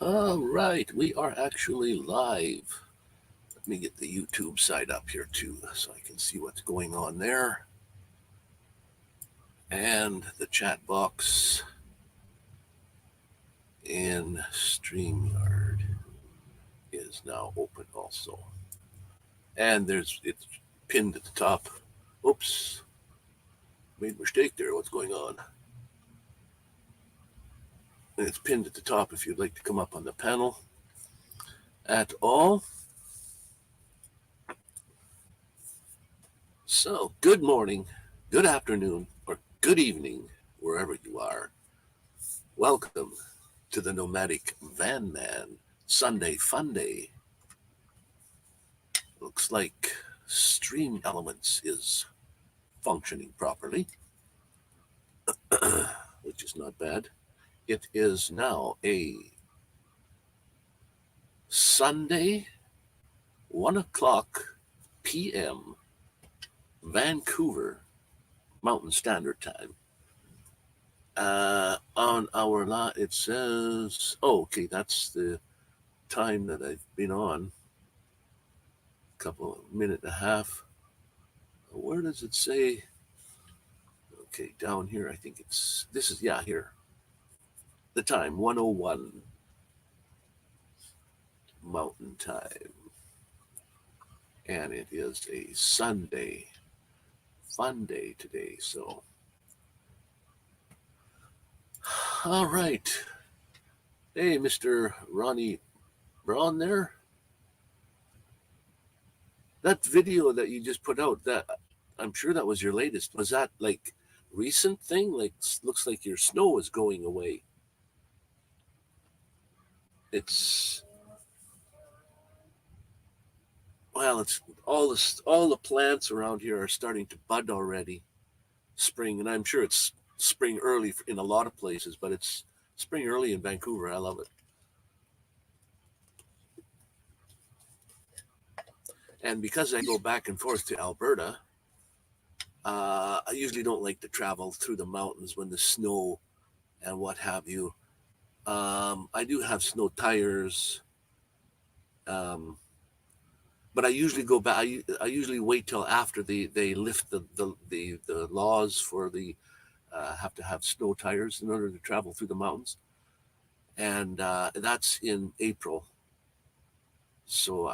All right, we are actually live. Let me get the YouTube side up here too so I can see what's going on there. And the chat box in StreamYard is now open also. And it's pinned at the top. Oops, made a mistake there. What's going on? And it's pinned at the top if you'd like to come up on the panel at all. So, good morning, good afternoon, or good evening, wherever you are. Welcome to the Nomadic Vanman Sunday Funday. Looks like Stream Elements is functioning properly, which is not bad. It is now a Sunday, 1 o'clock p.m. Vancouver Mountain Standard Time. On our lot, it says, oh, okay, that's the time that I've been on. Minute and a half. Where does it say? Okay, down here, I think here. The time, 101 Mountain Time. And it is a Sunday, fun day today, so. All right. Hey, Mr. Ronnie Braun there. That video that you just put out, that I'm sure that was your latest. Was that like recent thing? Like, looks like your snow is going away. It's all the plants around here are starting to bud already. Spring, and I'm sure it's spring early in a lot of places, but it's spring early in Vancouver. I love it. And because I go back and forth to Alberta, I usually don't like to travel through the mountains when the snow and what have you. I do have snow tires, um, but I usually go back. I usually wait till after they lift the laws for the have to have snow tires in order to travel through the mountains, and that's in April. So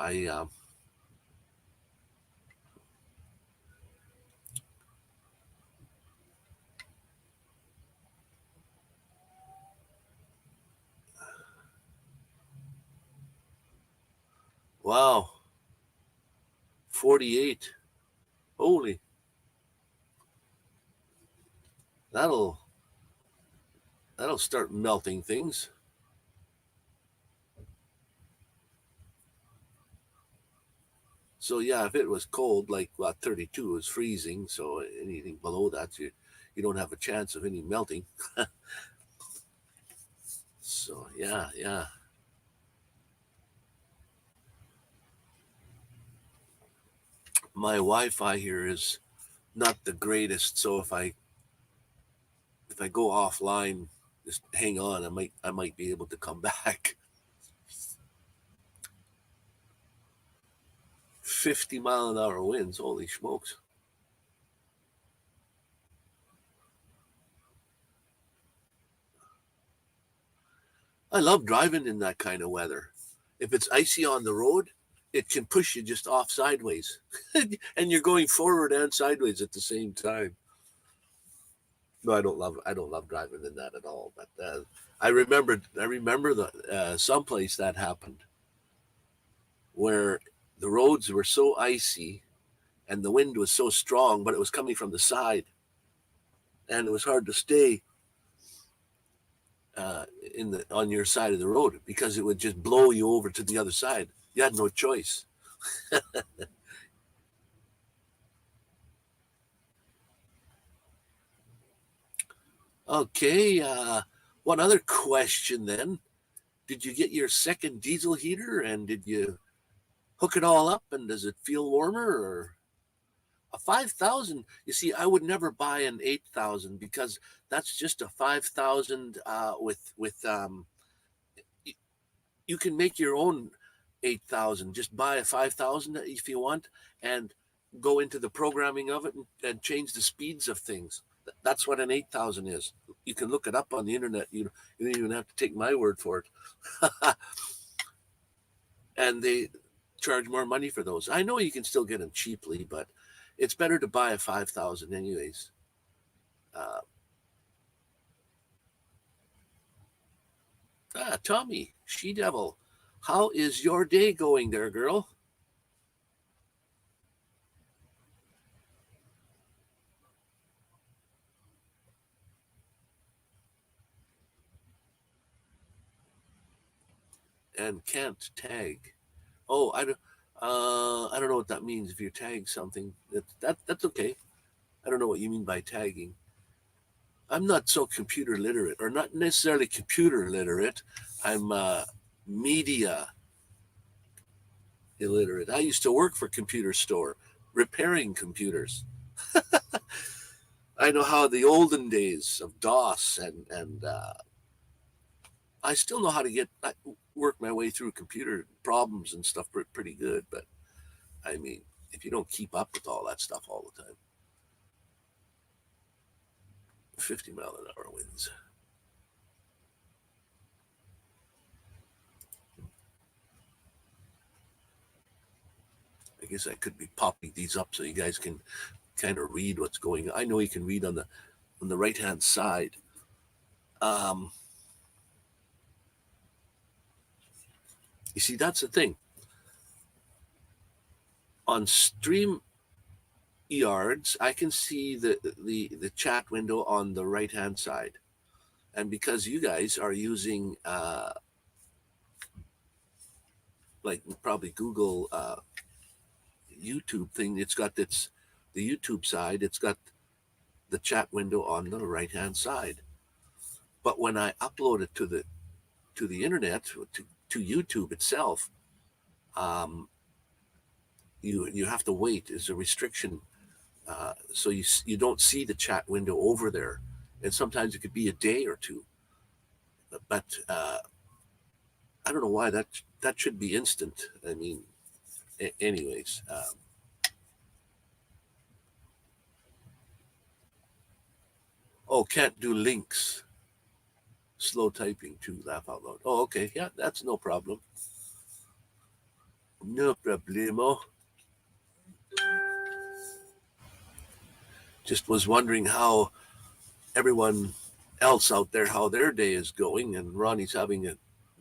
wow, 48. Holy, that'll that'll start melting things. So yeah, if it was cold, like 32 is freezing, so anything below that, you don't have a chance of any melting. So yeah. My Wi-Fi here is not the greatest, so if I go offline, just hang on. I might be able to come back. 50-mile-an-hour winds. Holy smokes! I love driving in that kind of weather. If it's icy on the road, it can push you just off sideways, and you're going forward and sideways at the same time. No, I don't love driving in that at all. But I remember the someplace that happened where the roads were so icy and the wind was so strong, but it was coming from the side, and it was hard to stay in the on your side of the road because it would just blow you over to the other side. You had no choice. Okay, one other question then. Did you get your second diesel heater and did you hook it all up and does it feel warmer or a 5,000? You see, I would never buy an 8,000 because that's just a 5,000 with you can make your own 8,000. Just buy a 5,000 if you want, and go into the programming of it and change the speeds of things. That's what an 8,000 is. You can look it up on the internet. You don't even have to take my word for it. And they charge more money for those. I know you can still get them cheaply, but it's better to buy a 5,000 anyways. Tommy, She Devil, how is your day going there, girl? And can't tag. Oh, I don't know what that means. If you tag something, that's okay. I don't know what you mean by tagging. I'm not so computer literate, or not necessarily computer literate. I'm media illiterate. I used to work for a computer store, repairing computers. I know how the olden days of DOS, and I still know how to work my way through computer problems and stuff pretty good. But I mean, if you don't keep up with all that stuff all the time, 50-mile-an-hour winds. I guess I could be popping these up so you guys can kind of read what's going on. I know you can read on the right hand side. You see, that's the thing. On Stream Yards, I can see the chat window on the right hand side, and because you guys are using like probably Google YouTube thing, it's got the YouTube side. It's got the chat window on the right hand side. But when I upload it to the internet, to YouTube itself, you have to wait. There's a restriction, so you don't see the chat window over there, and sometimes it could be a day or two. But I don't know why that should be instant. I mean, anyways. Can't do links. Slow typing to laugh out loud. Oh, okay. Yeah, that's no problem. No problemo. Just was wondering how everyone else out there, how their day is going. And Ronnie's having a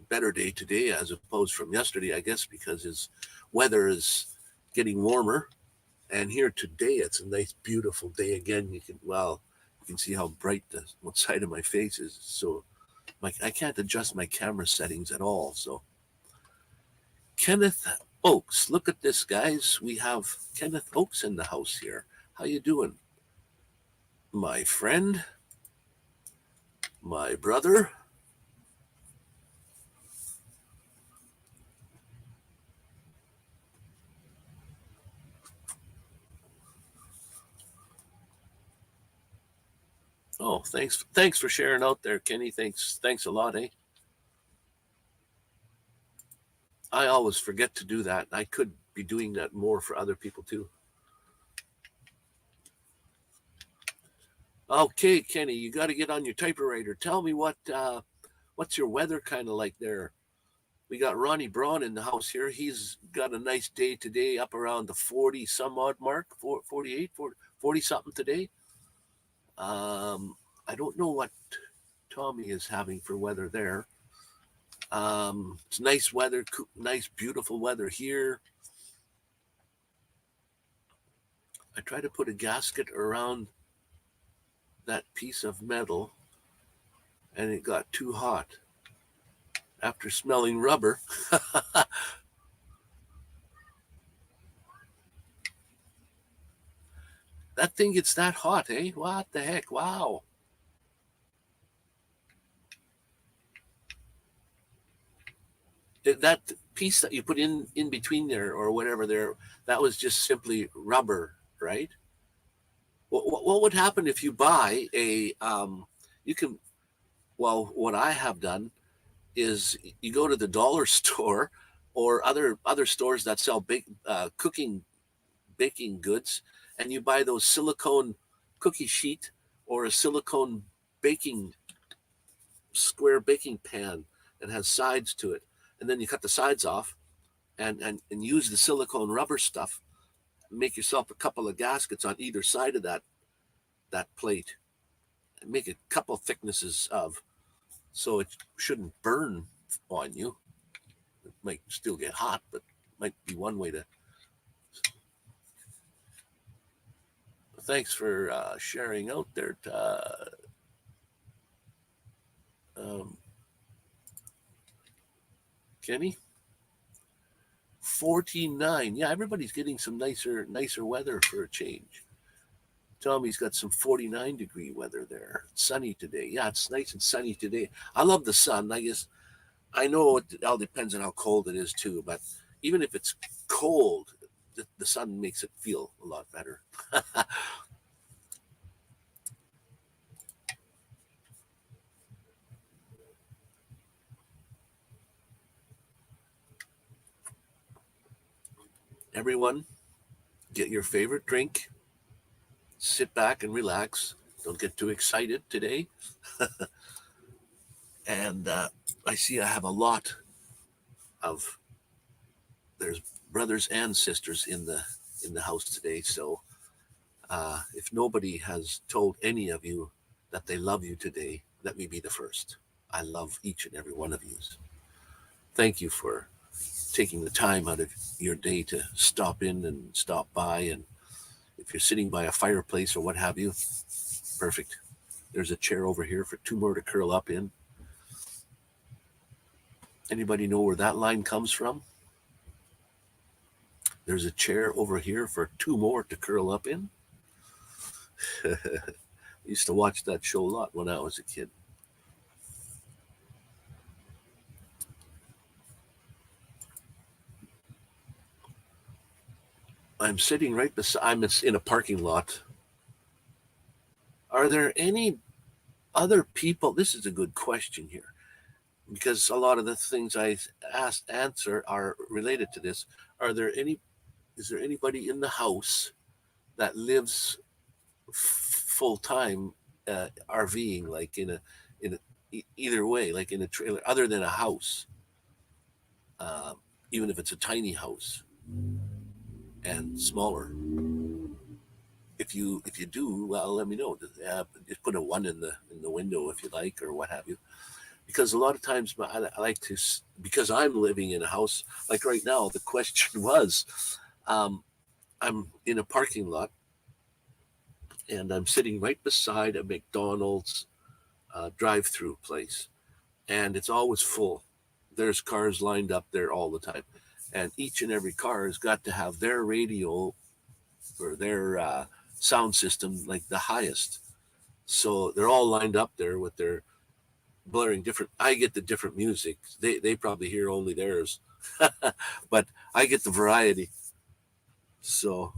better day today as opposed from yesterday, I guess, because his weather is getting warmer. And here today, it's a nice, beautiful day again. You can see how bright one side of my face is. So I can't adjust my camera settings at all. So Kenneth Oaks, look at this, guys. We have Kenneth Oaks in the house here. How you doing, my friend, my brother? Oh, thanks for sharing out there, Kenny. Thanks a lot, eh? I always forget to do that. I could be doing that more for other people too. Okay, Kenny, you got to get on your typewriter. Tell me what's your weather kind of like there? We got Ronnie Braun in the house here. He's got a nice day today, up around the 40 some odd mark, 48, 40 something today. I don't know what Tommy is having for weather there. It's nice weather, nice, beautiful weather here. I try to put a gasket around that piece of metal, and it got too hot after smelling rubber. That thing gets that hot, eh? What the heck? Wow. That piece that you put in between there or whatever there, that was just simply rubber, right? What would happen if you buy you can, well, what I have done is you go to the dollar store or other stores that sell baking goods, and you buy those silicone cookie sheet or a silicone baking square baking pan that has sides to it, and then you cut the sides off and use the silicone rubber stuff. Make yourself a couple of gaskets on either side of that plate, and make a couple thicknesses of, so it shouldn't burn on you. It might still get hot, but might be one way to. Thanks for sharing out there, Kenny. 49. Yeah, everybody's getting some nicer weather for a change. Tommy's got some 49-degree weather there. It's sunny today. Yeah, it's nice and sunny today. I love the sun. I guess I know it all depends on how cold it is too, but even if it's cold, the sun makes it feel a lot better. Everyone, get your favorite drink, sit back and relax. Don't get too excited today. And I see I have a lot of there's brothers and sisters in the house today. So if nobody has told any of you that they love you today, let me be the first. I love each and every one of you. Thank you for taking the time out of your day to stop in and stop by. And if you're sitting by a fireplace or what have you, perfect. There's a chair over here for two more to curl up in. Anybody know where that line comes from? There's a chair over here for two more to curl up in. I used to watch that show a lot when I was a kid. I'm sitting right beside, I'm in a parking lot. Are there any other people? This is a good question here, because a lot of the things I answer are related to this. Is there anybody in the house that lives full time RVing, like in either way, like in a trailer, other than a house, even if it's a tiny house and smaller? If you do, well, let me know. Just put a 1 in the window if you like, or what have you. Because a lot of times I like to, because I'm living in a house, like right now, the question was, I'm in a parking lot and I'm sitting right beside a McDonald's drive-through place, and it's always full. There's cars lined up there all the time, and each and every car has got to have their radio or their sound system like the highest. So they're all lined up there with their blaring different. I get the different music. They probably hear only theirs, but I get the variety. So,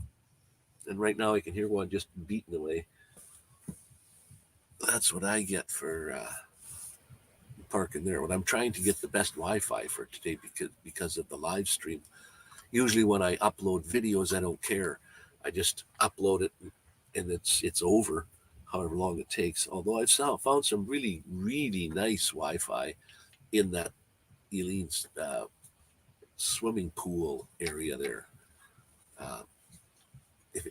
and right now I can hear one just beating away. That's what I get for parking there. When I'm trying to get the best Wi-Fi for today, because of the live stream. Usually when I upload videos, I don't care. I just upload it and it's over, however long it takes. Although I've found some really, really nice Wi-Fi in that Eileen's swimming pool area there.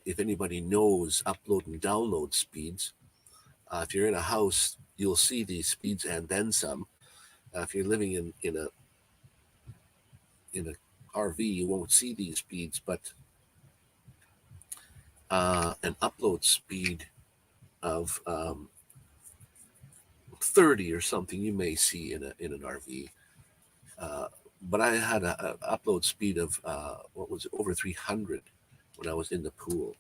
If anybody knows upload and download speeds, if you're in a house, you'll see these speeds and then some. If you're living in a RV, you won't see these speeds, but an upload speed of 30 or something you may see in an RV. But I had a upload speed of what was it, over 300 when I was in the pool.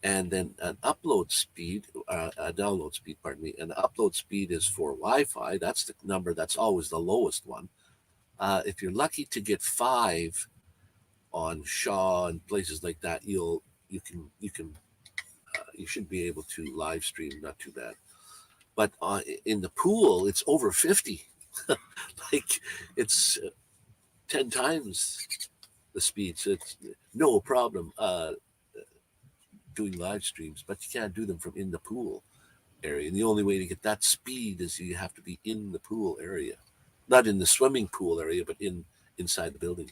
And then an upload speed, a download speed, pardon me, an upload speed is for Wi-Fi. That's the number that's always the lowest one. If you're lucky to get 5 on Shaw and places like that, you should be able to live stream, not too bad. But in the pool, it's over 50. Like it's 10 times the speed. So it's no problem doing live streams, but you can't do them from in the pool area. And the only way to get that speed is you have to be in the pool area, not in the swimming pool area, but inside the building.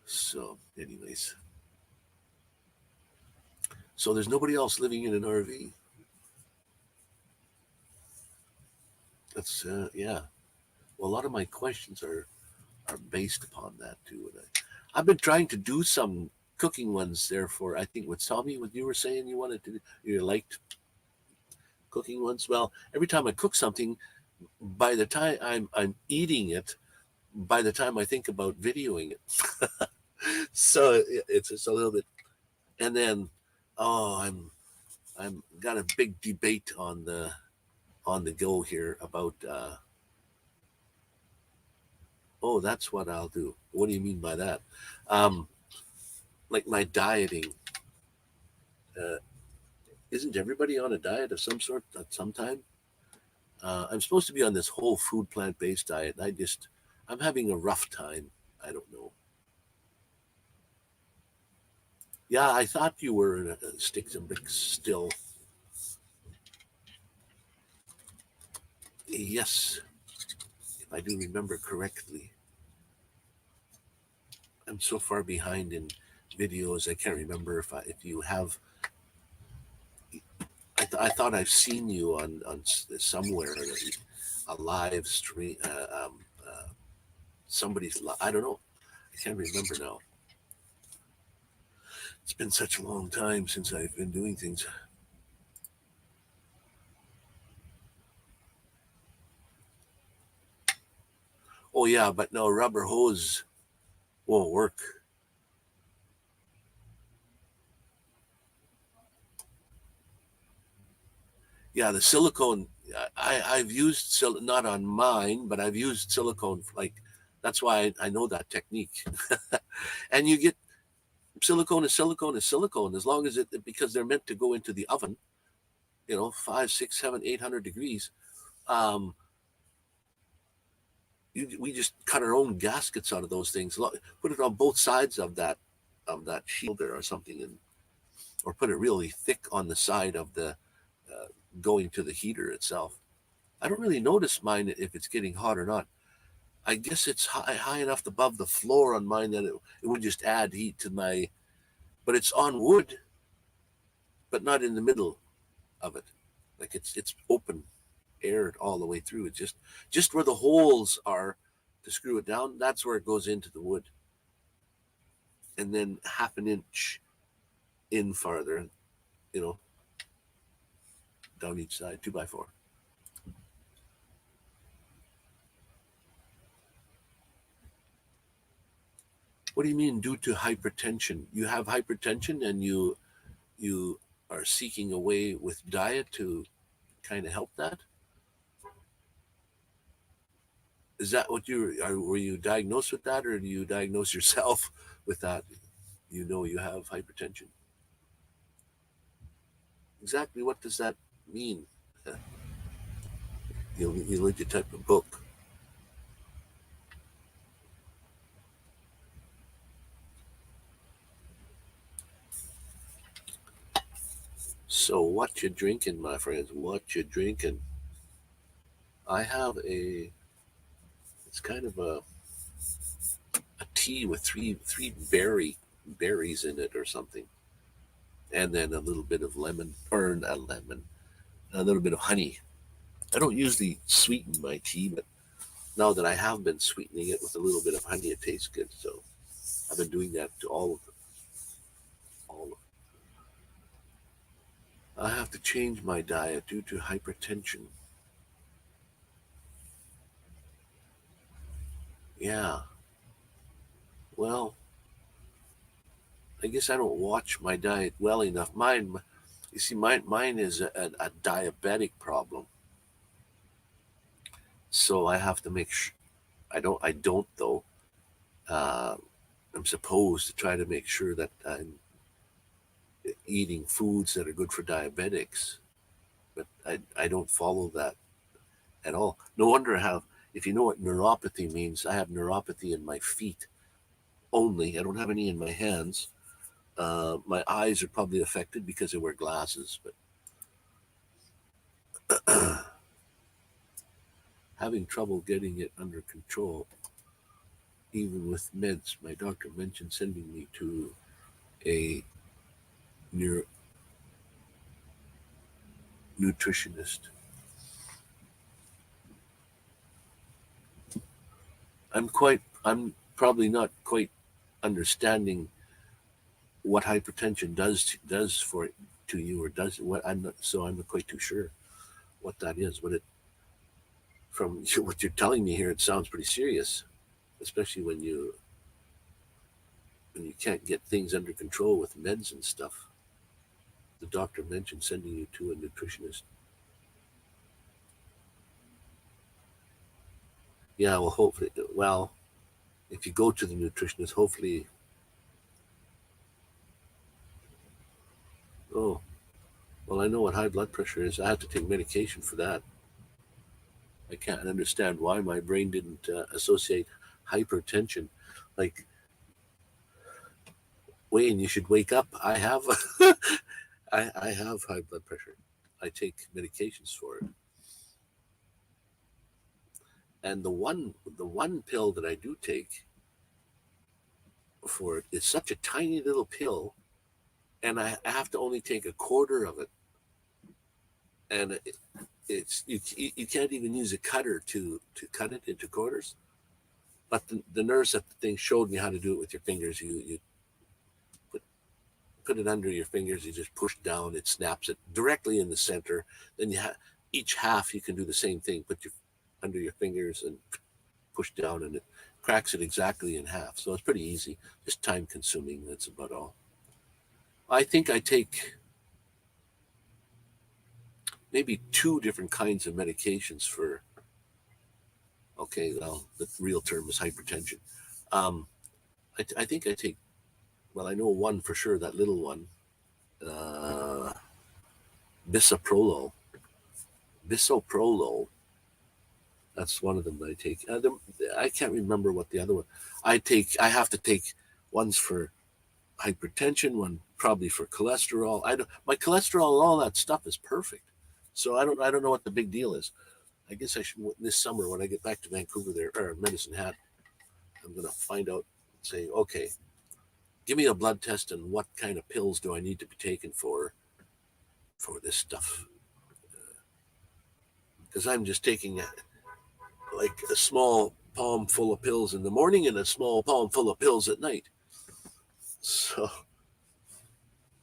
So, anyways, so there's nobody else living in an RV. That's yeah. Well, a lot of my questions are based upon that too. And I've been trying to do some cooking ones. Therefore, I think what Tommy, what you were saying, you wanted to, you liked cooking ones. Well, every time I cook something, by the time I'm eating it, by the time I think about videoing it, so it's a little bit. And then, oh, I'm got a big debate on the go here about. Oh, that's what I'll do. What do you mean by that? Um, like my dieting. Uh, isn't everybody on a diet of some sort at some time? I'm supposed to be on this whole food plant based diet. I'm having a rough time. I don't know. Yeah, I thought you were in a sticks and bricks still. Yes, if I do remember correctly. I'm so far behind in videos. I can't remember if you have. I thought I've seen you on somewhere a live stream. Somebody's. I don't know. I can't remember now. It's been such a long time since I've been doing things. Oh yeah, but no, rubber hose won't work. Yeah, the silicone. I've used not on mine, but I've used silicone. Like that's why I know that technique. And you get silicone is silicone is silicone as long as it because they're meant to go into the oven. 5, 6, 7, 800 degrees. Um, we just cut our own gaskets out of those things. Put it on both sides of that shield there or something, or put it really thick on the side of the going to the heater itself. I don't really notice mine if it's getting hot or not. I guess it's high enough above the floor on mine that it would just add heat to my. But it's on wood, but not in the middle of it. Like it's open, aired all the way through. It's just where the holes are to screw it down. That's where it goes into the wood, and then half an inch in farther. You know, down each side, 2x4. What do you mean due to hypertension? You have hypertension and you are seeking a way with diet to kind of help that? Is that what were you diagnosed with that, or do you diagnose yourself with that? You have hypertension. Exactly what does that mean? You need to type a book. So what you drinking, my friends? What you drinking? I have it's kind of a tea with three berries in it or something, and then a little bit of lemon, or not lemon, a little bit of honey. I don't usually sweeten my tea, but now that I have been sweetening it with a little bit of honey, it tastes good. So I've been doing that to all of them. All of them. I have to change my diet due to hypertension. Yeah. Well, I guess I don't watch my diet well enough. You see, mine is a diabetic problem. So I have to make sure. I don't though. Uh, I'm supposed to try to make sure that I'm eating foods that are good for diabetics, but I don't follow that. at all. No wonder I have, if you know what neuropathy means, I have neuropathy in my feet only. I don't have any in my hands. My eyes are probably affected because I wear glasses, but having trouble getting it under control, even with meds. My doctor mentioned sending me to a neuro- nutritionist. I'm probably not quite understanding what hypertension does for to you, or does what I'm not quite too sure what that is. What it from what you're telling me here, it sounds pretty serious, especially when you can't get things under control with meds and stuff. The doctor mentioned sending you to a nutritionist. Yeah, well, hopefully, well, if you go to the nutritionist, hopefully, oh, well, I know what high blood pressure is. I have to take medication for that. I can't understand why my brain didn't associate hypertension. Like, Wayne, you should wake up. I have, I have high blood pressure. I take medications for it, and the one pill that I do take for it is such a tiny little pill, and I have to only take a quarter of it, and it's you can't even use a cutter to cut it into quarters. But the nurse at the thing showed me how to do it with your fingers. You put put it under your fingers. You just push down. It snaps it directly in the center. Then each half you can do the same thing. Put your under your fingers and push down, and it cracks it exactly in half. So it's pretty easy. Just time consuming. That's about all. I think I take maybe two different kinds of medications for. Okay, well, the real term is hypertension. Um, I think I take. Well, I know one for sure. That little one, uh, bisoprolol. Bisoprolol. That's one of them that I take. I can't remember what the other one. I take. I have to take ones for hypertension, one probably for cholesterol. I don't, my cholesterol and all that stuff is perfect. So I don't know what the big deal is. I guess I should this summer when I get back to Vancouver there or Medicine Hat, I'm gonna find out. Say okay, give me a blood test and what kind of pills do I need to be taking for this stuff because I'm just taking like a small palm full of pills in the morning and a small palm full of pills at night. So,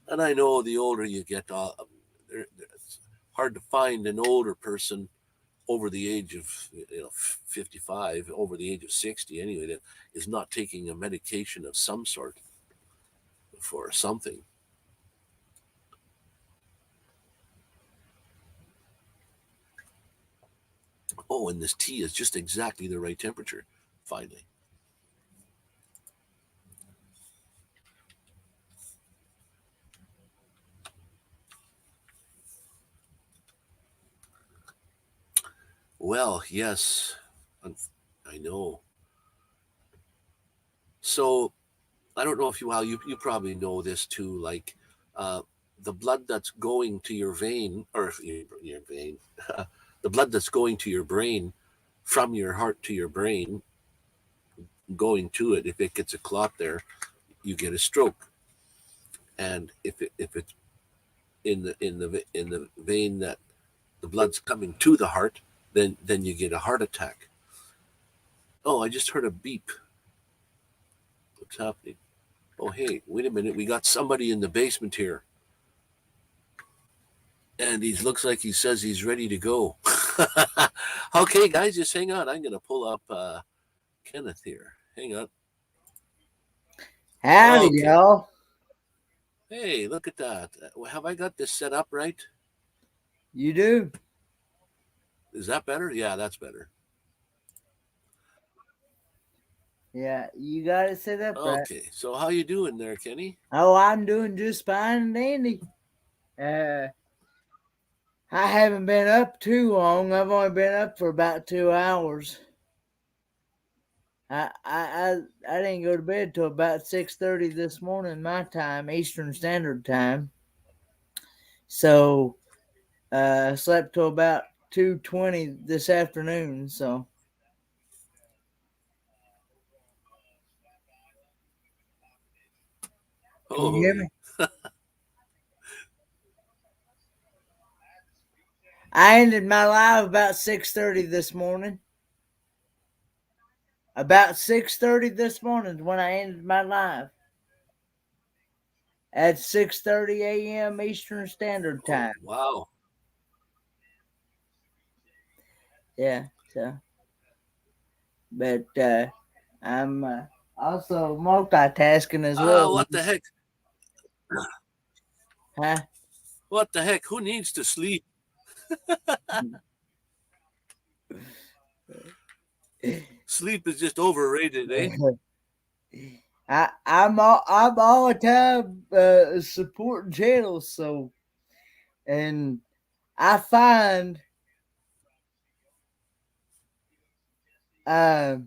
and I know the older you get, it's hard to find an older person over the age of 55, over the age of 60 anyway, that is not taking a medication of some sort for something. Oh, and this tea is just exactly the right temperature, finally. Well, yes, I know. So I don't know if you, well, you probably know this too. Like uh, the blood that's going to your vein, or your vein, the blood that's going to your brain from your heart to your brain, going to it. If it gets a clot there, you get a stroke. And if it's in the vein that the blood's coming to the heart, then you get a heart attack. Oh, I just heard a beep. What's happening? Oh, hey, wait a minute. We got somebody in the basement here. And he looks like he says he's ready to go. Okay, guys, just hang on. I'm going to pull up Kenneth here. Hang on. Howdy, Okay. y'all. Hey, look at that. Have I got this set up right? You do? Is that better? Yeah, that's better. Yeah, you got it set up right. Okay, so how you doing there, Kenny? Oh, I'm doing just fine and dandy. Uh, I haven't been up too long. I've only been up for about 2 hours. I didn't go to bed till about 6:30 this morning, my time, Eastern Standard Time. So I slept till about 2:20 this afternoon. So can you hear Holy. me? I ended my live about 6:30 this morning. About 6:30 this morning is when I ended my live. At 6:30 a.m. Eastern Standard Oh, Time. wow. Yeah. So, but I'm also multitasking as well. What the heck? Huh? What the heck? Who needs to sleep? Sleep is just overrated, eh? I'm all the time supporting channels, so and I find uh,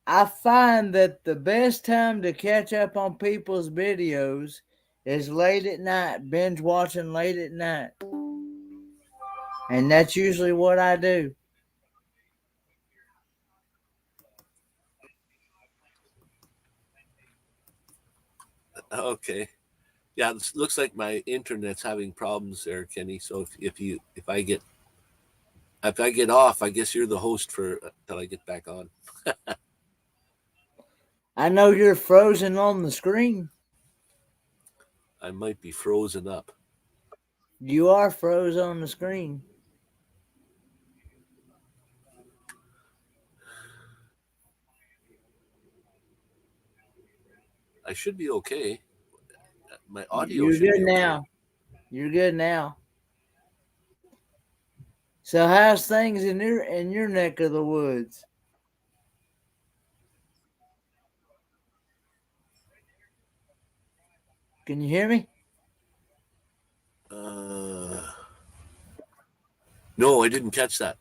I find that the best time to catch up on people's videos is late at night, binge watching late at night, and that's usually what I do. Okay. Yeah, it looks like my internet's having problems there, Kenny. So if I get off, I guess you're the host for till I get back on. I know you're frozen on the screen. I might be frozen up. You are froze on the screen. I should be okay. My audio You're should good be okay. now. You're good now. So how's things in your neck of the woods? Can you hear me? Uh, no, I didn't catch that.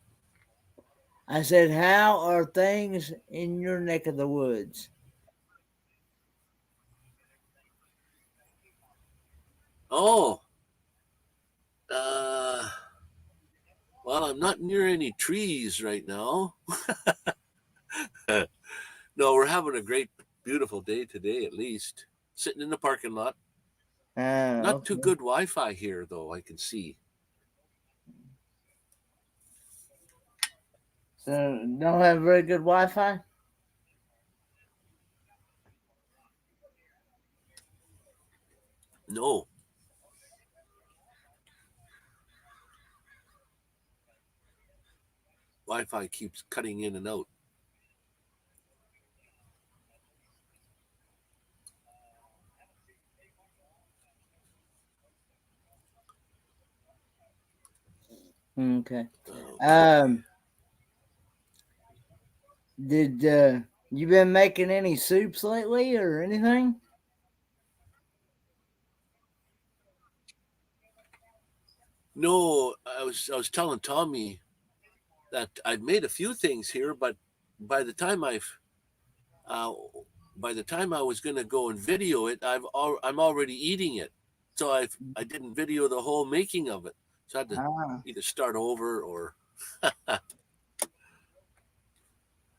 I said, how are things in your neck of the woods? Oh, uh, well, I'm not near any trees right now. No, we're having a great, beautiful day today, at least. Sitting in the parking lot. Not too Okay. good Wi Fi here, though, I can see. So don't have very good Wi-Fi. No, Wi Fi keeps cutting in and out. Okay. Okay. Did you been making any soups lately or anything? No, I was telling Tommy that I'd made a few things here, but by the time I've uh, by the time I was going to go and video it, I'm already eating it. So I didn't video the whole making of it. So I had to Ah. either start over or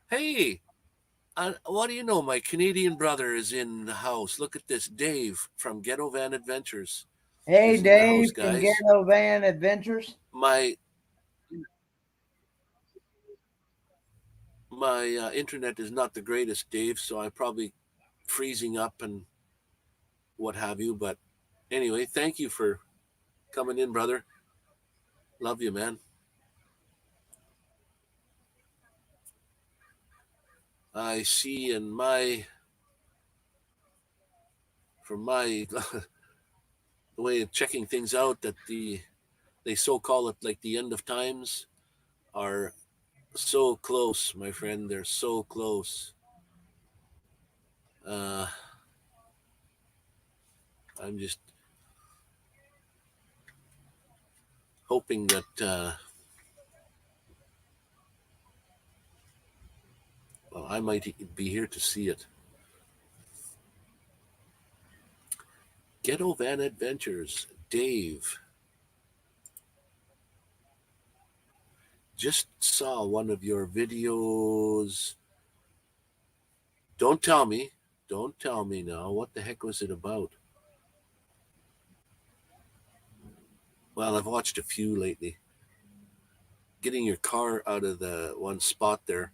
hey, what do you know? My Canadian brother is in the house. Look at this. Dave from Ghetto Van Adventures Hey, is in the house, Dave from guys. Ghetto Van Adventures. My my internet is not the greatest, Dave, so I'm probably freezing up and what have you. But anyway, thank you for coming in, brother. Love you, man. I see in my from my the way of checking things out that they so call it like the end of times are so close, my friend. They're so close. Uh, I'm just hoping that well, I might be here to see it. Ghetto Van Adventures, Dave. Just saw one of your videos. Don't tell me. Don't tell me now. What the heck was it about? Well, I've watched a few lately. Getting your car out of the one spot there.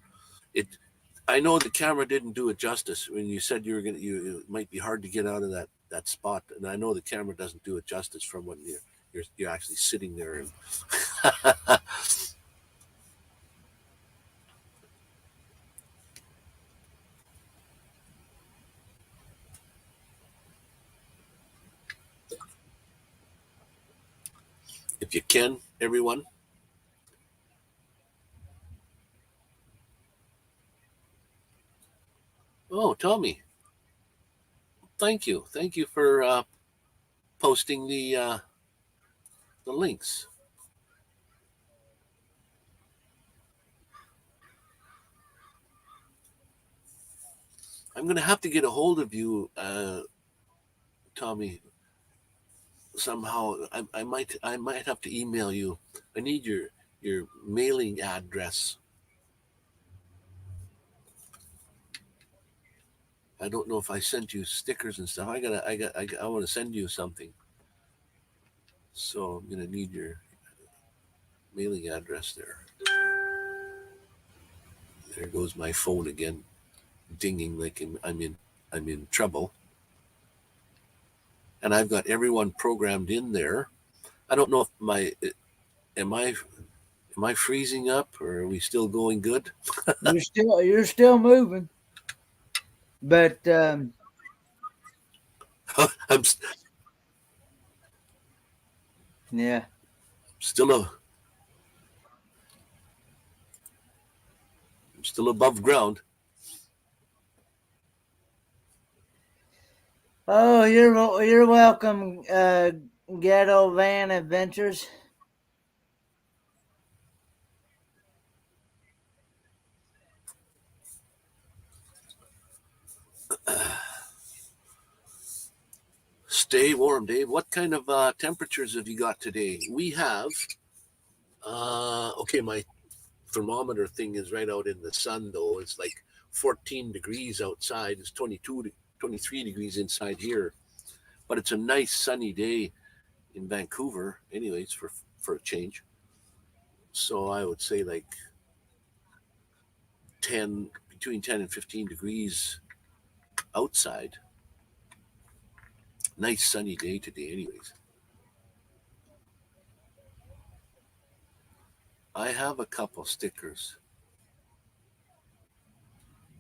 I know the camera didn't do it justice when you said it might be hard to get out of that spot, and I know the camera doesn't do it justice from when you're actually sitting there and if you can, everyone. Oh, Tommy, thank you for posting the links. I'm going to have to get a hold of you, Tommy. Somehow, I might have to email you. I need your mailing address. I don't know if I sent you stickers and stuff. I want to send you something. So I'm gonna need your mailing address there. There goes my phone again, dinging like I'm in trouble. And I've got everyone programmed in there. I don't know if am I freezing up or are we still going good? You're still moving, but I'm yeah. still I'm still above ground. Oh, you're welcome, Ghetto Van Adventures. Stay warm, Dave. What kind of temperatures have you got today? We have okay, my thermometer thing is right out in the sun though. It's like 14 degrees outside. It's 23 degrees inside here. But it's a nice sunny day in Vancouver, anyways, for a change. So I would say like between 10 and 15 degrees outside. Nice sunny day today, anyways. I have a couple stickers.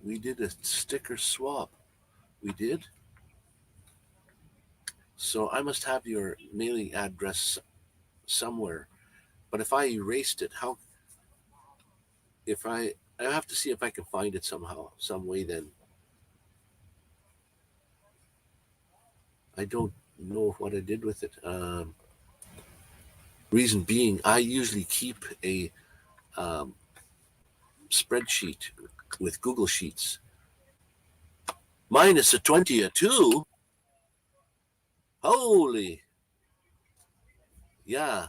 We did a sticker swap. We did. So I must have your mailing address somewhere. But if I erased it, how? If I have to see if I can find it somehow, some way. Then I don't know what I did with it. Reason being, I usually keep a um, spreadsheet with Google Sheets. Minus a 20 or 2. Holy, yeah.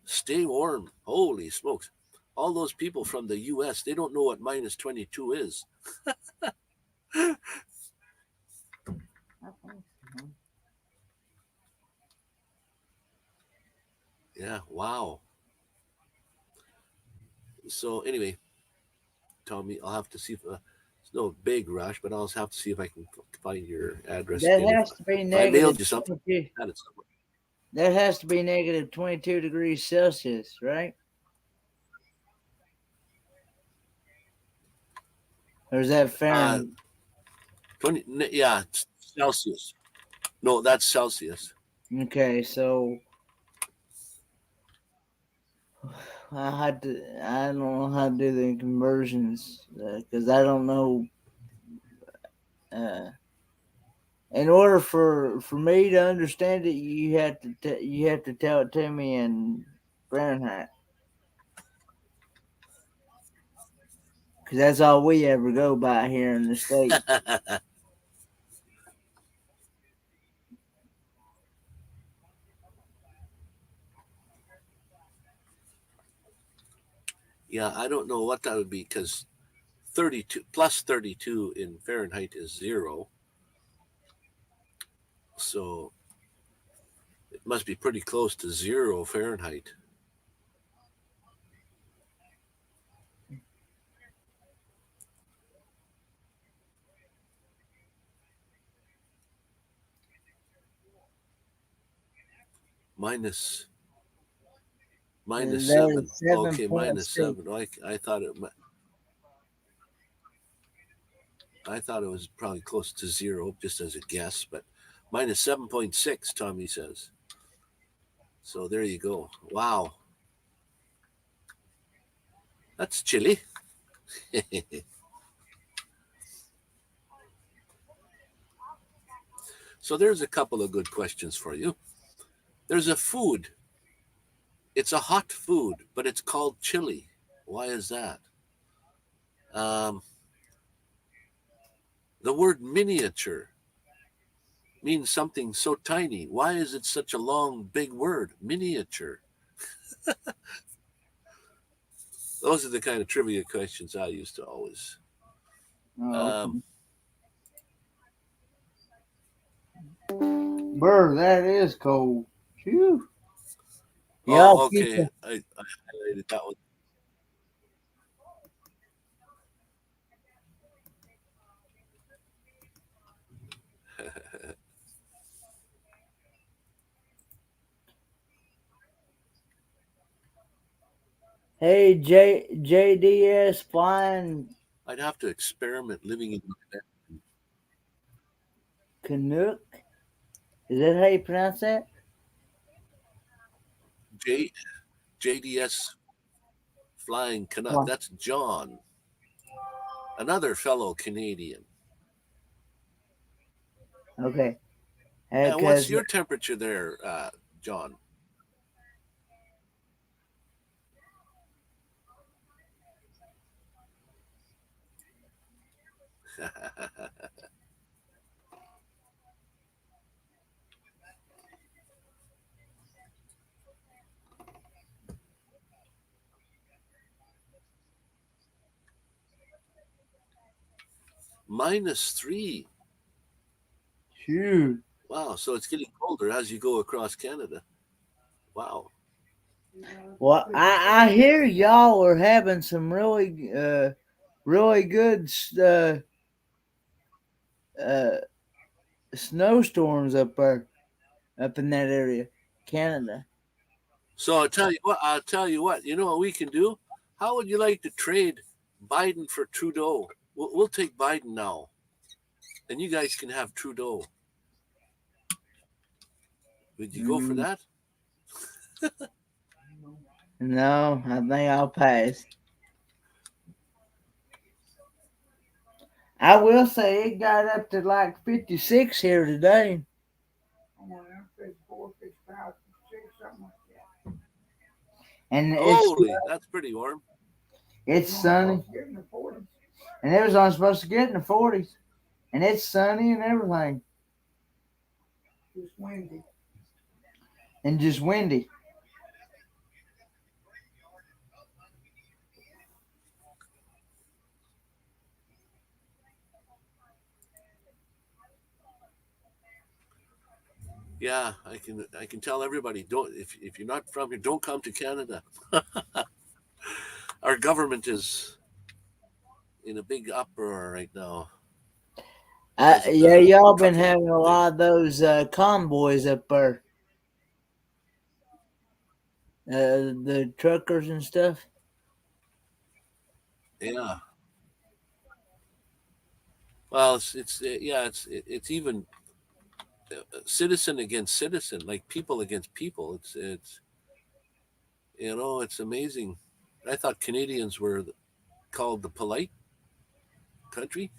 Stay warm. Holy smokes. All those people from the US, they don't know what minus 22 is. Yeah, wow. So, anyway, Tommy, I'll have to see if it's no big rush, but I'll have to see if I can find your address That again. has to be If I mailed negative you something, 22. I had it somewhere. That has to be negative 22 degrees Celsius, right? Or is that Uh, Fahrenheit? 20, yeah, Celsius. No, that's Celsius. Okay, so I don't know how to do the conversions because I don't know. Uh, in order for me to understand it, you have to tell it to me in Fahrenheit, because that's all we ever go by here in the state. Yeah, I don't know what that would be because 32 plus 32 in Fahrenheit is 0. So it must be pretty close to 0 Fahrenheit. Minus minus There's 7. seven Okay, point minus six. 7. I thought it was probably close to 0 just as a guess, but minus 7.6 Tommy says. So there you go. Wow. That's chilly. So there's a couple of good questions for you. There's a food. It's a hot food, but it's called chili. Why is that? Um, the word miniature means something so tiny. Why is it such a long, big word? Miniature. Those are the kind of trivia questions I used to always. Oh, Um, okay. Brr, that is cold. Phew. Y'all oh, keep okay. I highlighted that one. Hey, JDS Flying I'd have to experiment living in Canuck. Is that how you pronounce that? J, JDS Flying Canuck. What? That's John, another fellow Canadian. Okay. And what's Because your temperature there, John? -3. shoot. Wow. So it's getting colder as you go across Canada. Wow. Well, I hear y'all are having some really good uh snowstorms up there, up in that area, Canada. So I'll tell you what. I'll tell you what. You know what we can do? How would you like to trade Biden for Trudeau? We'll take Biden now, and you guys can have Trudeau. Would you go for Mm, that? no, I think I'll pass. I will say it got up to like 56 here today. And Holy, that's pretty warm. it's sunny. And it was only supposed to get in the 40s. And it's sunny and everything. And just windy. Yeah, I can tell everybody don't if you're not from here, don't come to Canada. Our government is in a big uproar right now because of Yeah, the y'all been trucking having a thing. lot of those convoys up there. The truckers and stuff. Yeah. Well, it's yeah, it's even citizen against citizen, like people against people. It's it's amazing. I thought Canadians were called the polite country.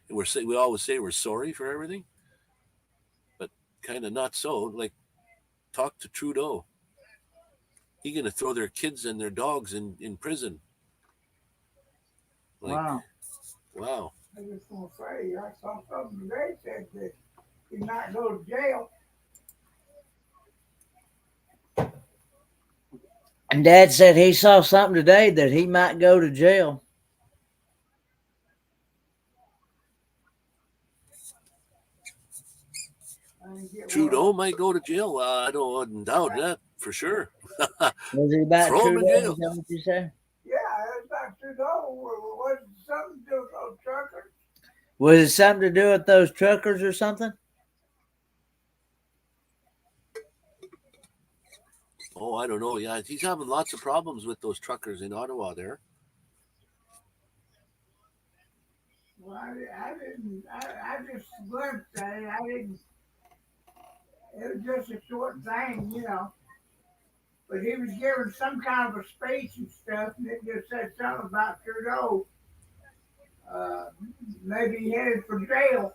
We always say we're sorry for everything. kind of not so. Like, talk to Trudeau. He gonna throw their kids and their dogs in prison. Like, Wow. wow. I just want to say, I saw something today said that he might go to jail. And Dad said he saw something today that he might go to jail. Trudeau might go to jail. I don't doubt that for sure. Was it about Throw him in Trudeau? Is jail. that what you said? Yeah, it's not Trudeau. Was it something to do with those truckers? Was it something to do with those truckers or something? Oh, I don't know. Yeah, he's having lots of problems with those truckers in Ottawa there. Well, I didn't. I just glimpsed at it. I didn't. It was just a short thing, you know. But he was giving some kind of a speech and stuff, and it just said something about Trudeau uh, maybe headed for jail.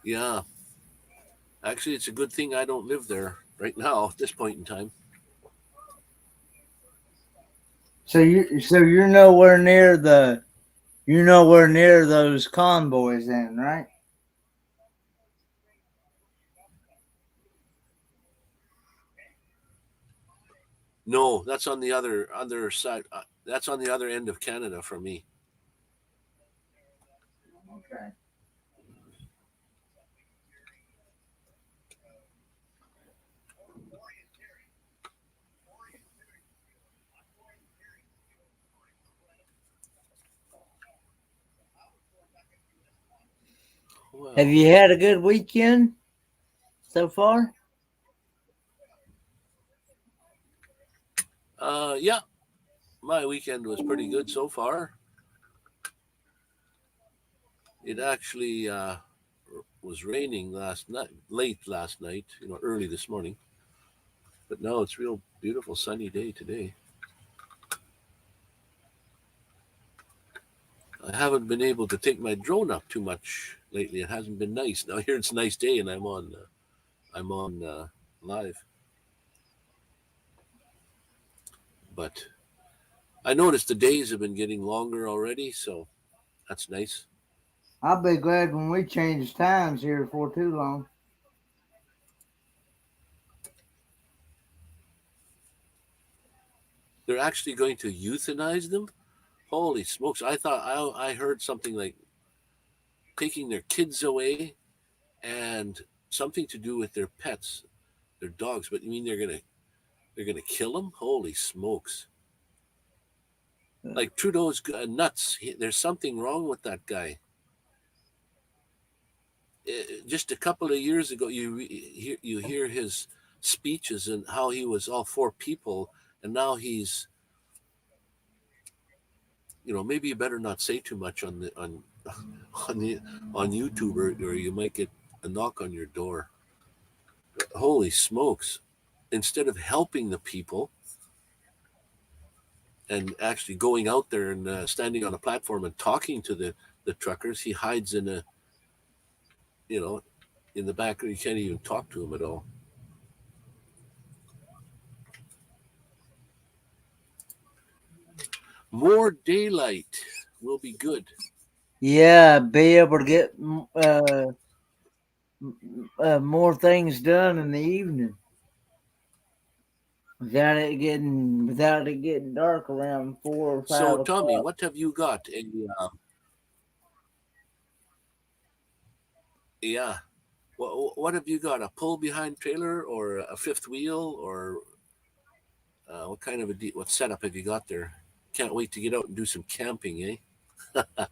Yeah. Actually, it's a good thing I don't live there right now at this point in time. So you're nowhere near those convoys then, right? No, that's on the other side. That's on the other end of Canada for me. Okay. Well, Have you had a good weekend so far? yeah, my weekend was pretty good so far. It actually was raining last night, late last night, early this morning. But now it's real beautiful sunny day today. I haven't been able to take my drone up too much lately. It hasn't been nice. Now here it's a nice day and I'm on live. But I noticed the days have been getting longer already, so that's nice. I'll be glad when we change times here before too long. They're actually going to euthanize them. Holy smokes! I heard something like taking their kids away and something to do with their pets, their dogs. But you mean they're gonna kill them? Holy smokes! Like Trudeau's nuts. There's something wrong with that guy. Just a couple of years ago, you hear his speeches and how he was all for people, and now he's maybe you better not say too much on the on the on YouTube, or you might get a knock on your door. Holy smokes! Instead of helping the people and actually going out there and standing on a platform and talking to the truckers, he hides you know in the back. You can't even talk to him at all. More daylight will be good. Yeah, be able to get more things done in the evening without it getting dark around 4 or 5 So, Tommy, o'clock. what have you got? Yeah. What have you got? A pull behind trailer or a fifth wheel or what kind of what setup have you got there? Can't wait to get out and do some camping, eh?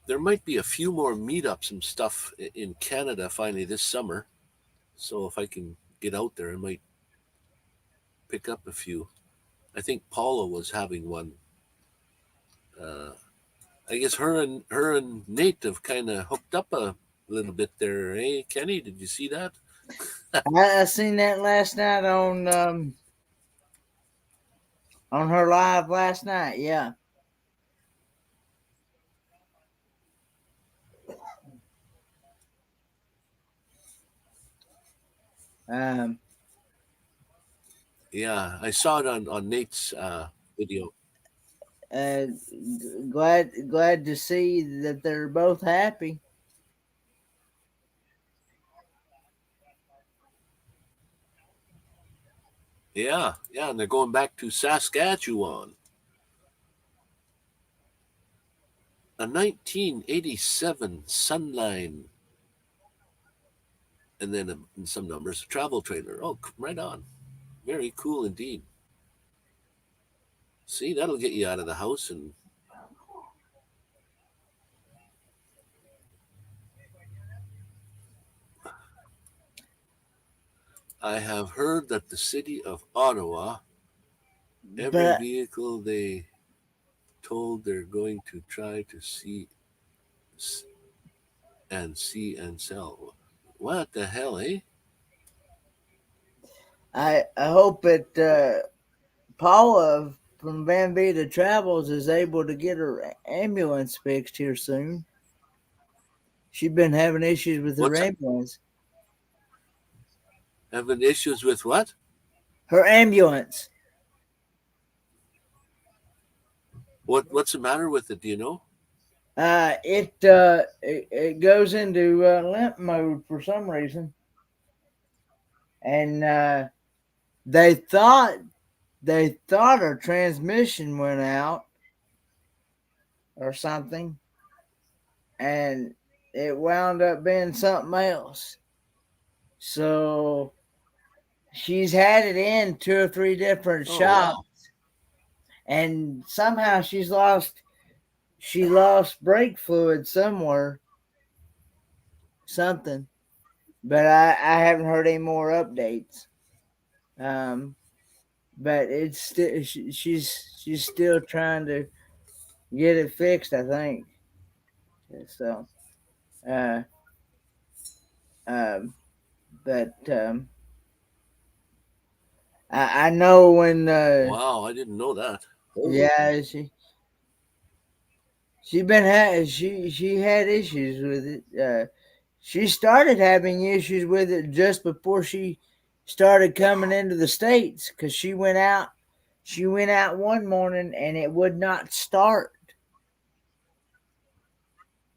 There might be a few more meetups and stuff in Canada finally this summer. So if I can get out there, I might pick up a few. I think Paula was having one I guess her and Nate have kind of hooked up a little bit there, eh? Kenny, did you see that? I seen that last night on her live last night. Yeah. Um, Yeah, I saw it on Nate's video. uh, glad to see that they're both happy. Yeah, and they're going back to Saskatchewan. A 1987 Sunline, and then in some numbers, a travel trailer. Oh, right on. Very cool indeed. See, that'll get you out of the house. And I have heard that the city of Ottawa, every But vehicle they told they're going to try to see and sell. What the hell, eh? I hope that Paula from Van Vita Travels is able to get her ambulance fixed here soon. She's been having issues with her What's ambulance. having issues with what? Her ambulance. What's the matter with it? Do you know? It goes into limp mode for some reason, and they thought her transmission went out or something, and it wound up being something else. So she's had it in 2 or 3 different Oh shops, wow. and somehow she lost brake fluid somewhere, something. But I haven't heard any more updates. Um, but it's still she's still trying to get it fixed, I think. So, uh, um, but I know when Wow, I didn't know that. Holy. yeah, she had issues with it. She started having issues with it just before she started coming into the States, because she went out one morning and it would not start,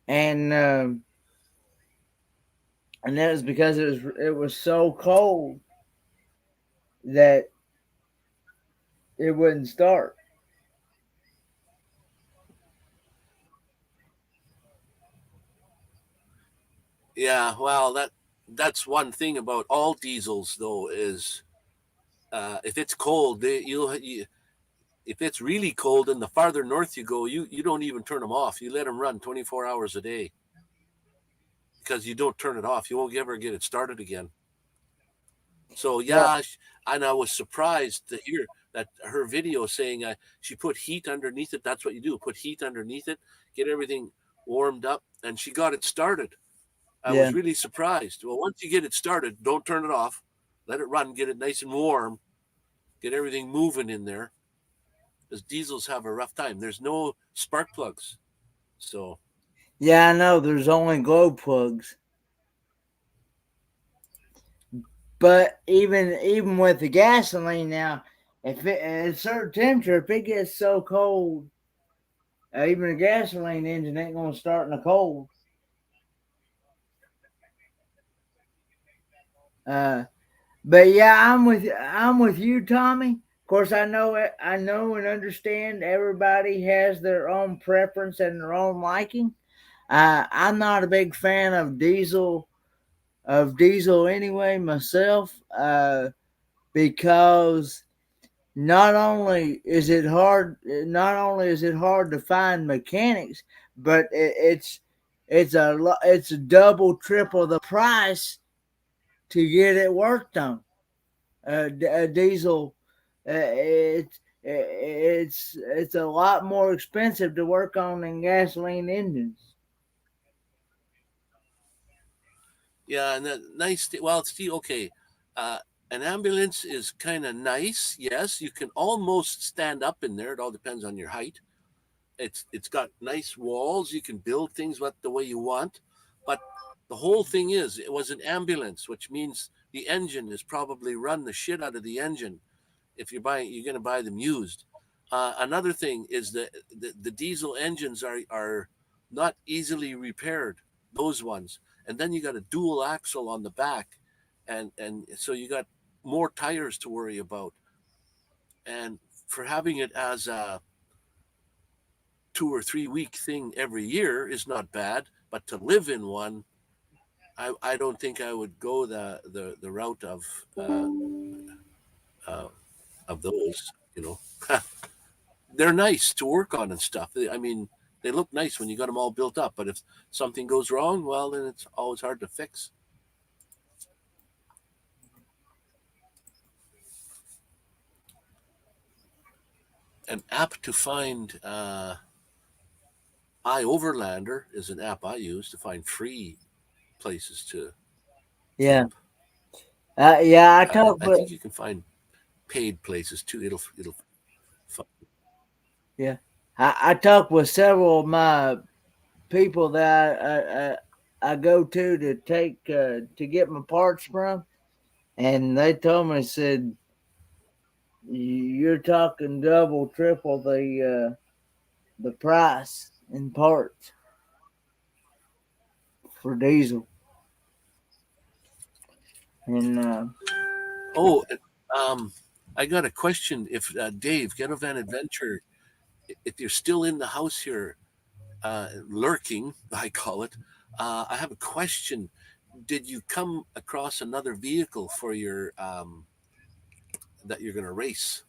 and that was because it was so cold that it wouldn't start. Yeah, well, that's one thing about all diesels though is if it's cold, if it's really cold and the farther north you go, you don't even turn them off. You let them run 24 hours a day because you don't turn it off. You won't ever get it started again. So Well, yeah, and I was surprised to hear that her video saying she put heat underneath it. That's what you do: put heat underneath it, get everything warmed up, and she got it started. I yeah, was really surprised. Well, once you get it started, don't turn it off. Let it run, get it nice and warm, get everything moving in there. Because diesels have a rough time. There's no spark plugs. So, yeah, I know. There's only glow plugs, but even with the gasoline now, if it at a certain temperature, if it gets so cold, even a gasoline engine ain't gonna start in the cold. Uh, but yeah, I'm with you, Tommy. Of course, I know and understand everybody has their own preference and their own liking. I'm not a big fan of diesel anyway myself, because not only is it hard to find mechanics, but it's a double triple the price to get it worked on. A diesel, it's it's a lot more expensive to work on than gasoline engines. Yeah, and that nice. Well, see, okay, uh, an ambulance is kind of nice. Yes, you can almost stand up in there. It all depends on your height. It's got nice walls. You can build things what the way you want, but the whole thing is it was an ambulance, which means the engine is probably run the shit out of the engine. If you're going to buy them used. Another thing is that the diesel engines are not easily repaired. Those ones, and then you got a dual axle on the back, and so you got more tires to worry about. And for having it as a 2 or 3 week thing every year is not bad, but to live in one, I don't think I would go the route uh, of those. You know, they're nice to work on and stuff. I mean, they look nice when you got them all built up, but if something goes wrong, well, then it's always hard to fix. An app to find iOverlander is an app I use to find free places to Yeah, camp. yeah. I talked I with think you can find paid places too. It'll yeah, I talked with several of my people that I go to take to get my parts from, and they told me said you're talking double, triple the price in parts for diesel, and Oh, um, I got a question. If Dave, Get a Van Adventure, if you're still in the house here, lurking, I call it, I have a question. Did you come across another vehicle for your that you're going to race?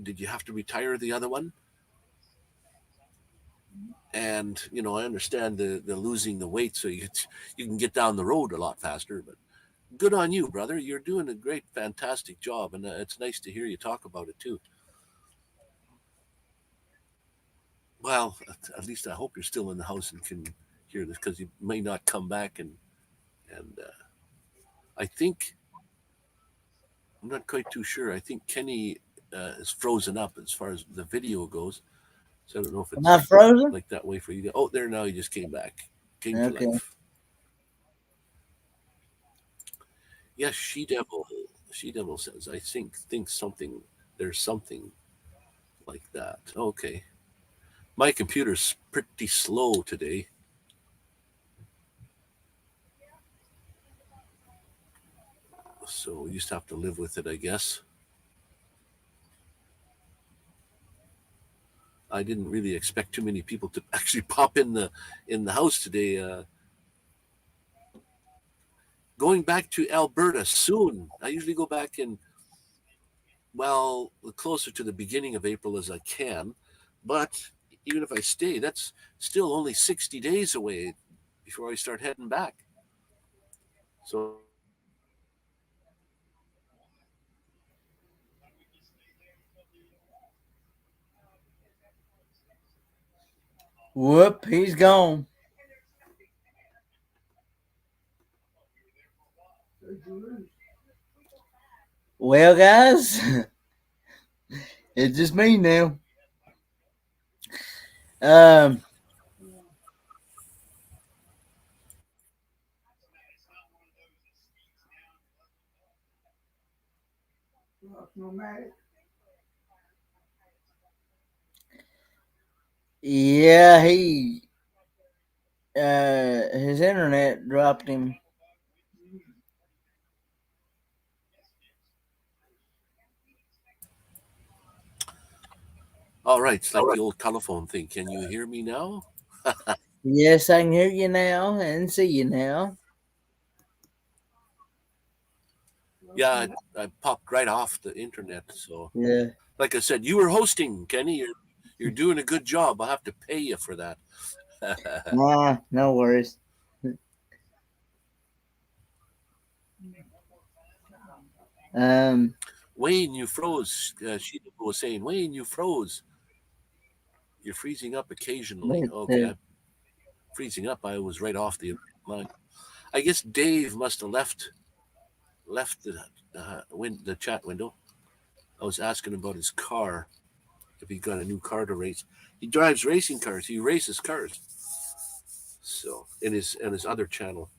Did you have to retire the other one? And I understand the losing the weight, so you can get down the road a lot faster. But good on you, brother. You're doing a great, fantastic job, and it's nice to hear you talk about it too. Well, at least I hope you're still in the house and can hear this because you may not come back and I think I'm not quite too sure. I think Kenny is frozen up as far as the video goes, so I don't know if am I it's frozen? like that way for you. Oh, there now he just came back, came to Okay. life. Yes, She Devil says I think something there's something like that. Okay, my computer's pretty slow today, so we just have to live with it, I guess. I didn't really expect too many people to actually pop in the house today. Going back to Alberta soon. I usually go back in closer to the beginning of April as I can, but even if I stay, that's still only 60 days away before I start heading back. So Whoop, he's gone. Well, guys, it's just me now. Um, Nomadic. yeah, his internet dropped him. all right, it's like the old telephone thing. Can you hear me now? Yes, I can hear you now and see you now. Yeah, I popped right off the internet. So, Yeah. like I said, you were hosting, Kenny. You're doing a good job. I'll have to pay you for that. Nah, no worries. Um, Wayne, you froze. She was saying, Wayne, you froze. You're freezing up occasionally. Okay, I'm freezing up. I was right off the line. I guess Dave must have left the chat window. I was asking about his car, if he got a new car to race. He drives racing cars. He races cars. So in his other channel.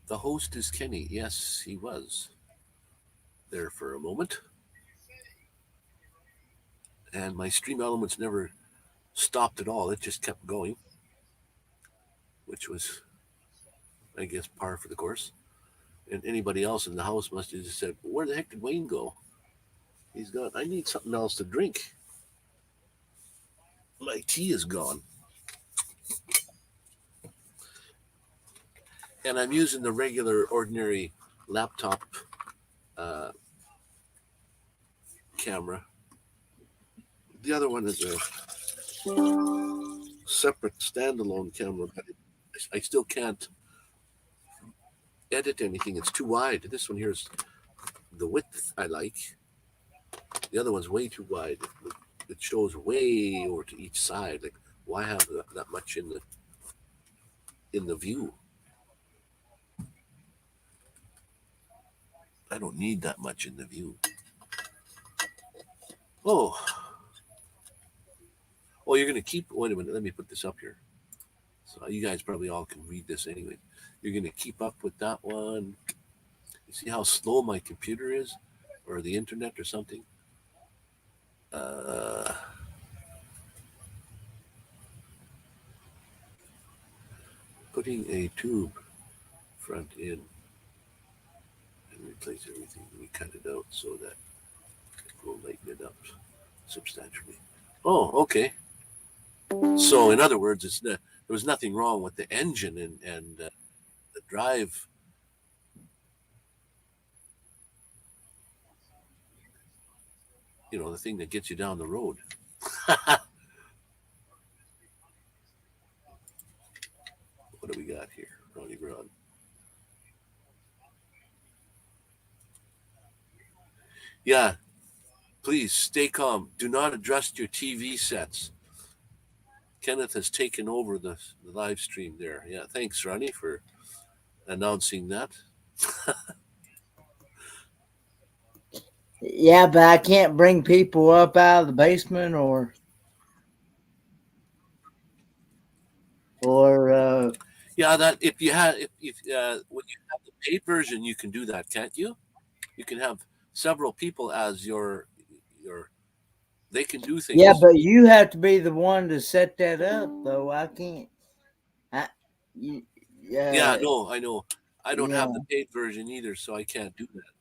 The host is Kenny. Yes, he was there for a moment. And my stream elements never stopped at all. It just kept going, which was, I guess, par for the course. And anybody else in the house must have just said, where the heck did Wayne go? He's gone. I need something else to drink. My tea is gone. And I'm using the regular, ordinary laptop camera. The other one is a separate standalone camera, but I still can't edit anything. It's too wide. This one here is the width I like. The other one's way too wide. It shows way over to each side. Like, why have that much in the view? I don't need that much in the view. Oh, you're gonna keep. Wait a minute. Let me put this up here. So you guys probably all can read this anyway. You're gonna keep up with that one. You see how slow my computer is, or the internet, or something. Putting a tube front in and replace everything. We cut it out so that it will lighten it up substantially. Oh, okay. So in other words, there was nothing wrong with the engine and the drive. You know, the thing that gets you down the road. What do we got here? Ronnie Brown. Yeah, please stay calm. Do not adjust your TV sets. Kenneth has taken over the live stream there. Yeah, thanks, Ronnie, for announcing that. Yeah, but I can't bring people up out of the basement or yeah, that if when you have the paid version, you can do that, can't you? You can have several people as your they can do things. yeah, but you have to be the one to set that up, though. I can't. Yeah, no, I know. I don't have yeah. the paid version either, so I can't do that.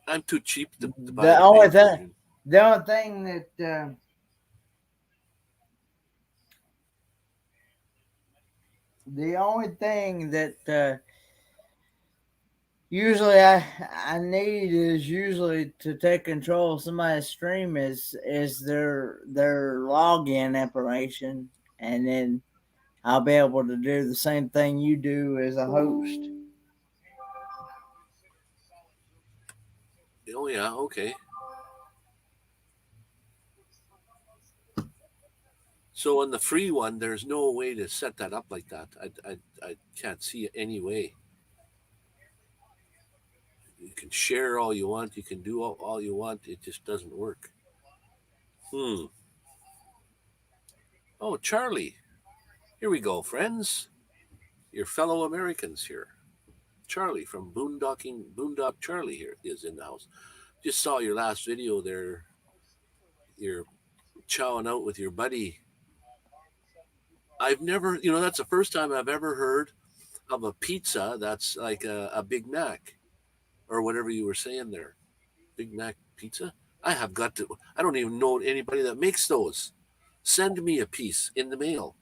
I'm too cheap to buy the paid version. The only thing that usually I need is usually to take control of somebody's stream is their login information, and then I'll be able to do the same thing you do as a host. Oh yeah, okay. So on the free one, there's no way to set that up like that. I can't see it any way. You can share all you want. You can do all you want. It just doesn't work. Oh, Charlie. Here we go, friends. Your fellow Americans here. Charlie from Boondocking. Boondock Charlie here is in the house. Just saw your last video there. You're chowing out with your buddy. I've never, that's the first time I've ever heard of a pizza that's like a Big Mac or whatever you were saying there. Big Mac pizza? I don't even know anybody that makes those. Send me a piece in the mail.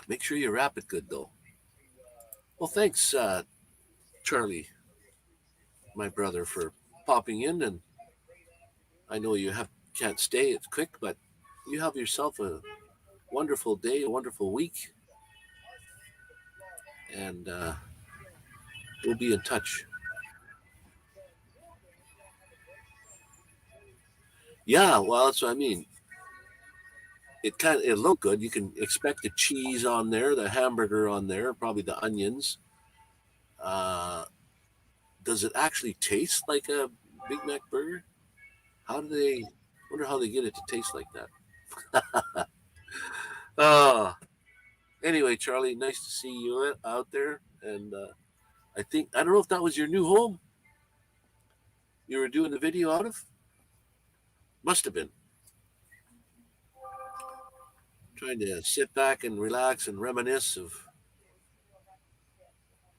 Make sure you wrap it good, though. Well, thanks, Charlie, my brother, for popping in and I know you can't stay. It's quick, but you have yourself a wonderful day, a wonderful week, and we'll be in touch. Yeah, well, that's what I mean. It looked good. You can expect the cheese on there, the hamburger on there, probably the onions. Uh, does it actually taste like a Big Mac burger? How do they? Wonder how they get it to taste like that. uh, anyway, Charlie, nice to see you out there, and I don't know if that was your new home you were doing the video out of. Must have been. Trying to sit back and relax and reminisce of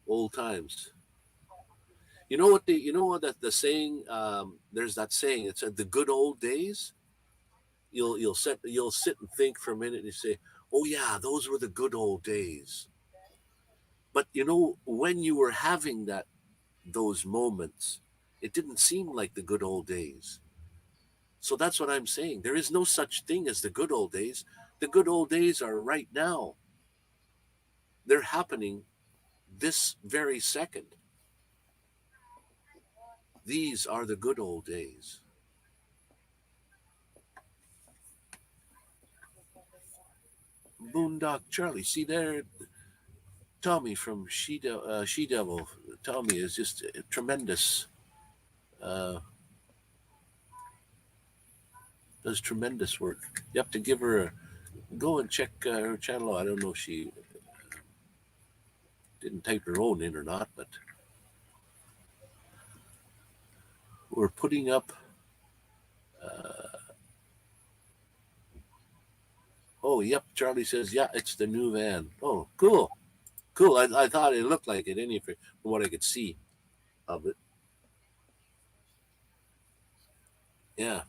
old times. You know what that the saying there's that saying, it's the good old days. You'll sit and think for a minute and you say, "Oh yeah, those were the good old days." But when you were having those moments, it didn't seem like the good old days. So that's what I'm saying. There is no such thing as the good old days. The good old days are right now. They're happening this very second. These are the good old days. Boondock Charlie. See there, Tommy from She Devil. Tommy is just tremendous. Uh, does tremendous work. You have to give her a go and check her channel. I don't know if she didn't type her own in or not, but we're putting up. Uh, oh, yep. Charlie says, yeah, it's the new van. Oh, cool, cool. I thought it looked like it, anyway, from what I could see of it. Yeah,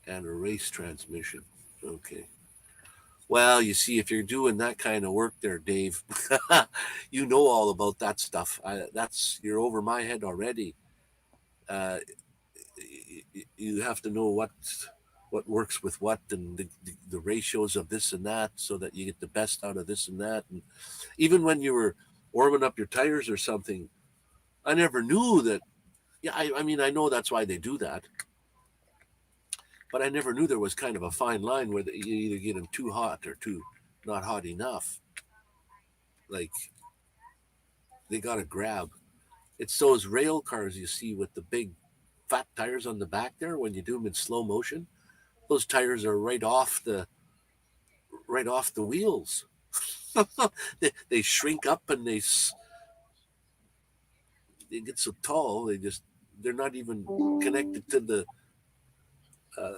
and a race transmission. Okay. Well, you see, if you're doing that kind of work there, Dave, you know all about that stuff. You're over my head already. Uh, you have to know what works with what, and the ratios of this and that, so that you get the best out of this and that. And even when you were warming up your tires or something, I never knew that. Yeah, I mean, I know that's why they do that, but I never knew there was kind of a fine line where you either get them too hot or too not hot enough. Like they got to grab. It's those rail cars you see with the big fat tires on the back there when you do them in slow motion. Those tires are right off the wheels. They shrink up and they get so tall they're not even connected uh,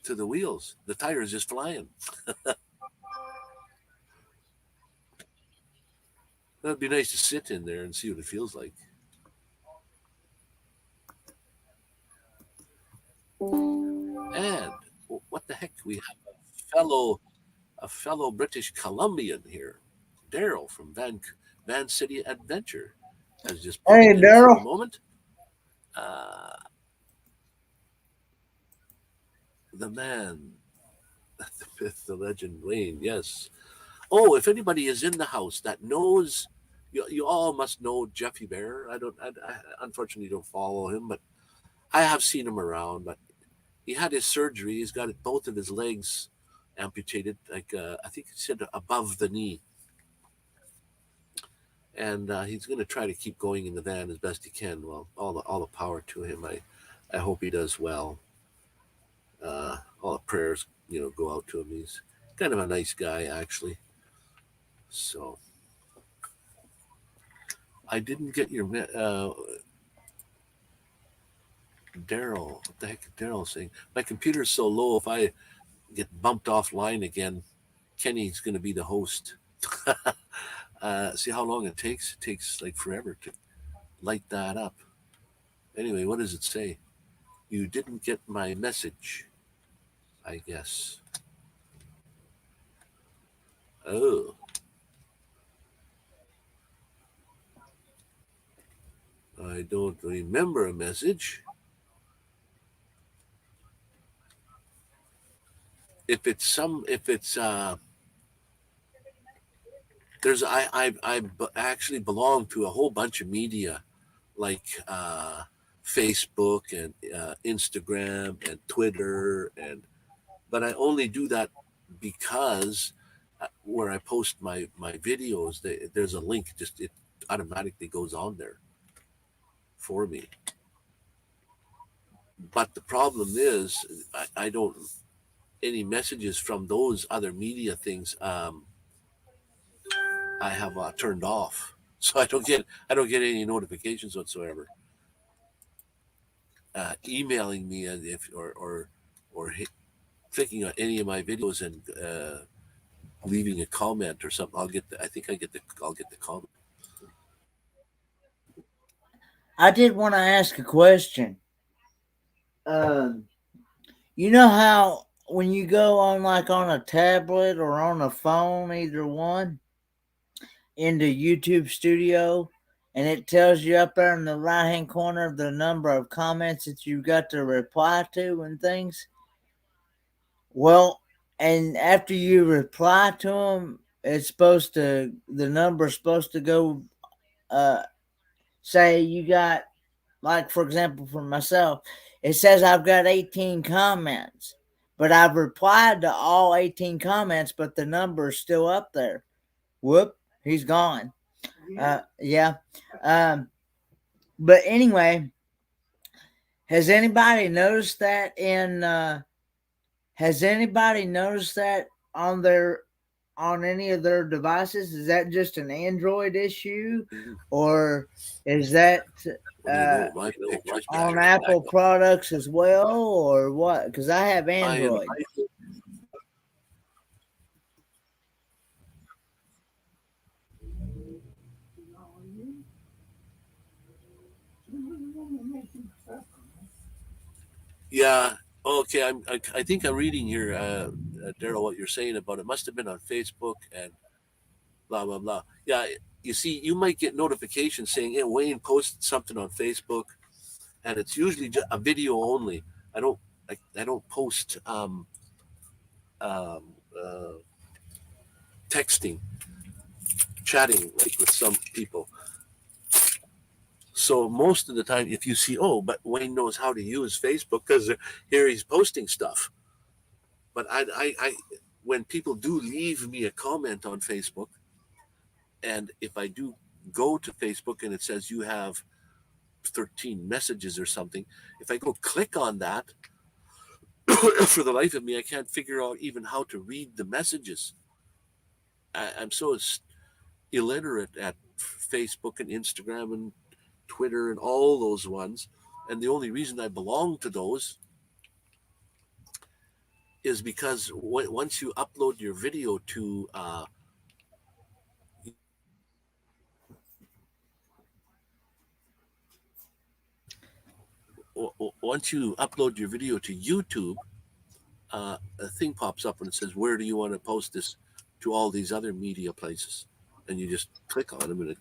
to the wheels. The tire is just flying. That'd be nice to sit in there and see what it feels like. And what the heck? We have a fellow British Columbian here, Daryl from Van City Adventure, has just put Hey, in for a Daryl. moment. Uh, the man, the myth, the legend, Wayne. Yes. Oh, if anybody is in the house that knows, you all must know Jeffy Bear. I unfortunately don't follow him, but I have seen him around. But he had his surgery. He's got both of his legs amputated, like I think he said above the knee, and he's going to try to keep going in the van as best he can. Well, all the power to him. I hope he does well. All the prayers, go out to him. He's kind of a nice guy, actually. So I didn't get your Daryl. What the heck is Daryl saying? My computer's so low. If I get bumped offline again, Kenny's going to be the host. See how long it takes? It takes like forever to light that up. Anyway, what does it say? You didn't get my message, I guess. Oh. I don't remember a message. If it's there's actually belong to a whole bunch of media like Facebook and Instagram and Twitter, and but I only do that because where I post my videos, there's a link. Just it automatically goes on there for me. But the problem is, I don't any messages from those other media things. I have turned off, so I don't get any notifications whatsoever. Emailing me if or clicking on any of my videos and leaving a comment or something. I think I'll get the comment. I did want to ask a question. Um, you know how when you go on like on a tablet or on a phone, either one, into YouTube Studio, and it tells you up there in the right hand corner the number of comments that you got to reply to and things. Well, and after you reply to them, the number's supposed to go, uh, say you got, like, for example, for myself, it says I've got 18 comments, but I've replied to all 18 comments, but the number's still up there. Whoop, he's gone. Yeah. Um, but anyway, has anybody noticed that has anybody noticed that on any of their devices? Is that just an Android issue, or is that What do you know? My picture's on back. Apple products as well, or what? Because I have Android. Yeah. Okay. I think I'm reading here, Daryl, what you're saying about it must have been on Facebook and blah blah blah. Yeah. You see, you might get notifications saying, "Hey, Wayne posted something on Facebook," and it's usually just a video only. I don't I don't post um, uh, texting, chatting like with some people. So most of the time, if you see, oh, but Wayne knows how to use Facebook because here he's posting stuff. But when people do leave me a comment on Facebook, and if I do go to Facebook and it says you have 13 messages or something, if I go click on that, for the life of me, I can't figure out even how to read the messages. I'm so illiterate at Facebook and Instagram and Twitter and all those ones. And the only reason I belong to those is because once you upload your video to once you upload your video to YouTube, a thing pops up and it says, "Where do you want to post this to all these other media places?" And you just click on them, and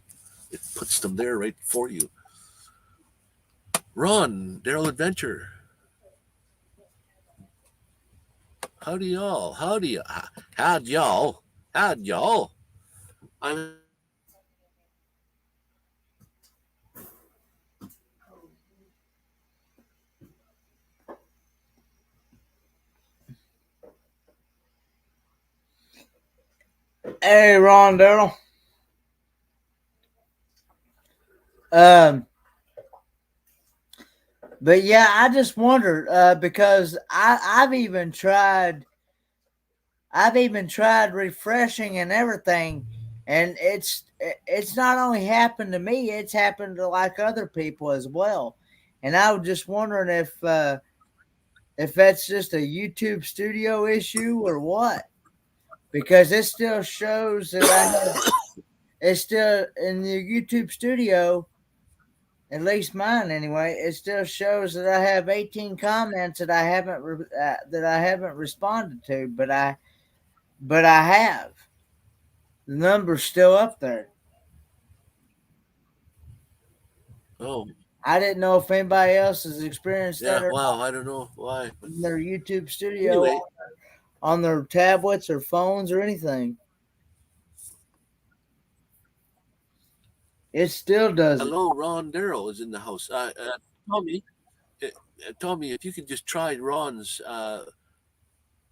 it puts them there right for you. Ron, Daryl Adventure, howdy y'all, how'd y'all. I'm Hey, Ron Daryl. Um, but yeah, I just wondered because I've even tried refreshing and everything, and it's not only happened to me; it's happened to like other people as well. And I was just wondering if that's just a YouTube Studio issue or what, because it still shows that it's still in the YouTube Studio. At least mine, anyway. It still shows that I have 18 comments that I haven't responded to, but I have. The number's still up there. oh I didn't know if anybody else has experienced that Yeah, or wow, I don't know why. But in their YouTube studio anyway, on their tablets or phones or anything. It still does it. hello, Ron Darrell is in the house. Tommy, uh, Tommy, if you could just try Ron's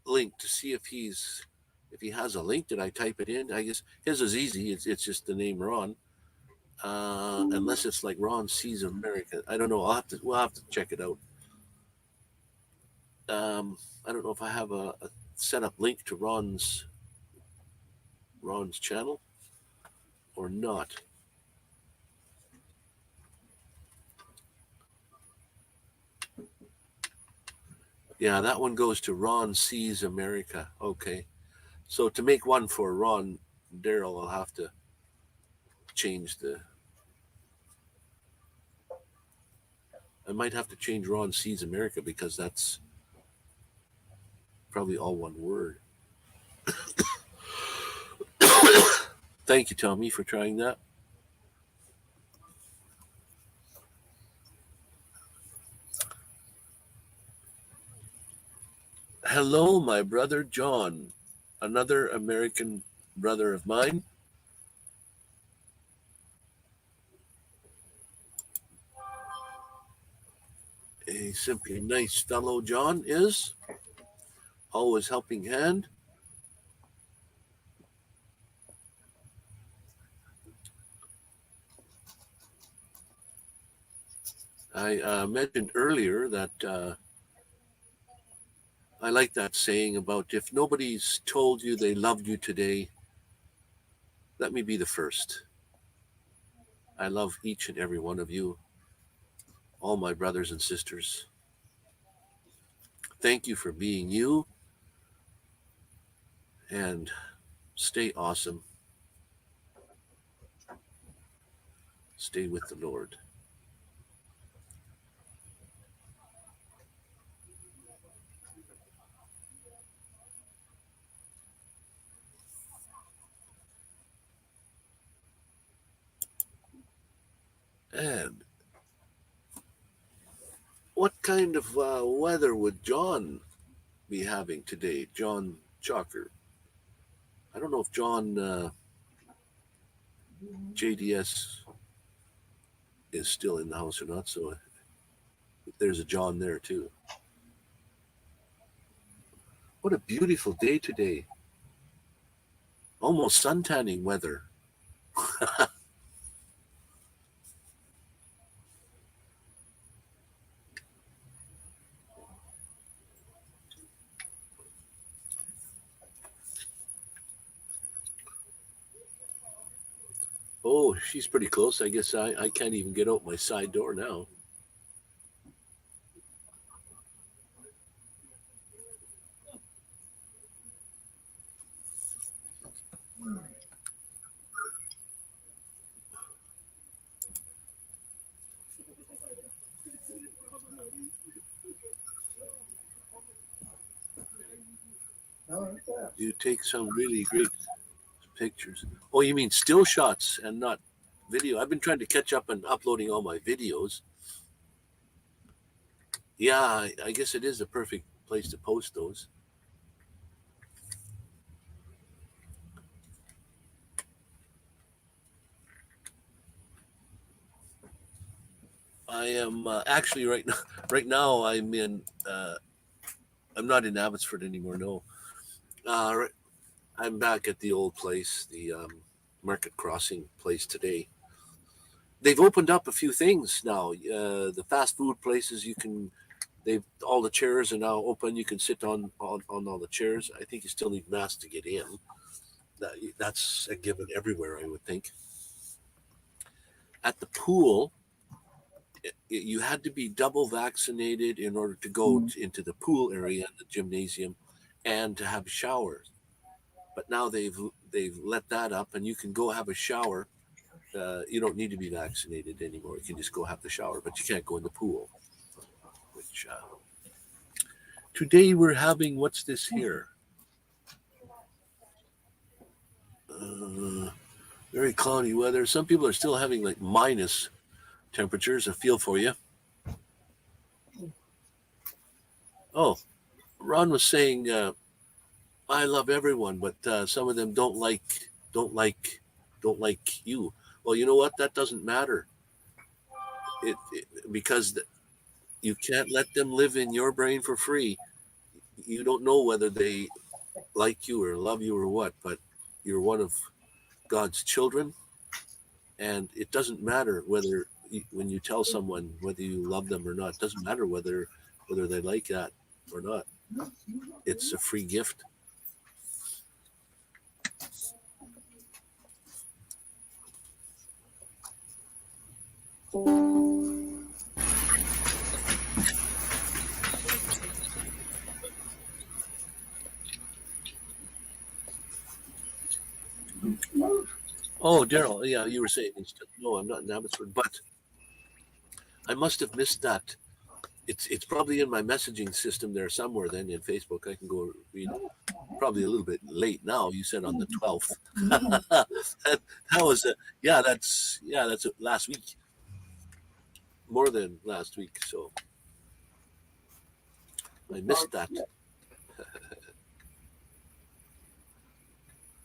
link to see if he has a link. Did I type it in? I guess his is easy. It's just the name Ron. Unless it's like Ron Sees America. I don't know. We'll have to check it out. I don't know if I have a set up link to Ron's channel or not. Yeah, that one goes to Ron Sees America. Okay. So to make one for Ron Darrell, I'll have to change the. I might have to change Ron Sees America because that's probably all one word. Thank you, Tommy, for trying that. Hello, my brother John, another American brother of mine. A simply nice fellow, John is. Always helping hand. I mentioned earlier that I like that saying about if nobody's told you they loved you today, let me be the first. I love each and every one of you, all my brothers and sisters. Thank you for being you and stay awesome. Stay with the Lord. And what kind of weather would John be having today? John Chalker. I don't know if John JDS is still in the house or not, so there's a John there too. What a beautiful day today. Almost suntanning weather. Oh, she's pretty close. I guess I can't even get out my side door now. You take some really great pictures. Oh, you mean still shots and not video? I've been trying to catch up on uploading all my videos. Yeah, I guess it is the perfect place to post those. I am actually right now. Right now, I'm in. I'm not in Abbotsford anymore. No, I'm back at the old place, the Market Crossing place today. They've opened up a few things now. The fast food places you can. They've all the chairs are now open. You can sit on all the chairs. I think you still need masks to get in. That's a given everywhere, I would think. At the pool, you had to be double vaccinated in order to go into the pool area, the gymnasium, and to have showers. But now they've let that up, and you can go have a shower. You don't need to be vaccinated anymore. You can just go have the shower, but you can't go in the pool. Which today we're having what's this here? Very cloudy weather. Some people are still having like minus temperatures. I feel for you. Oh, Ron was saying, I love everyone, but some of them don't like you. Well, you know what? That doesn't matter. Because you can't let them live in your brain for free. You don't know whether they like you or love you or what, but you're one of God's children, and it doesn't matter when you tell someone whether you love them or not. It doesn't matter whether they like that or not. It's a free gift. Oh, Daryl, yeah, you were saying no, I'm not in Abbotsford, but I must have missed that. It's probably in my messaging system there somewhere. Then in Facebook, I can go read. Probably a little bit late now. You said on the 12th. that was that's last week. More than last week, so I missed that.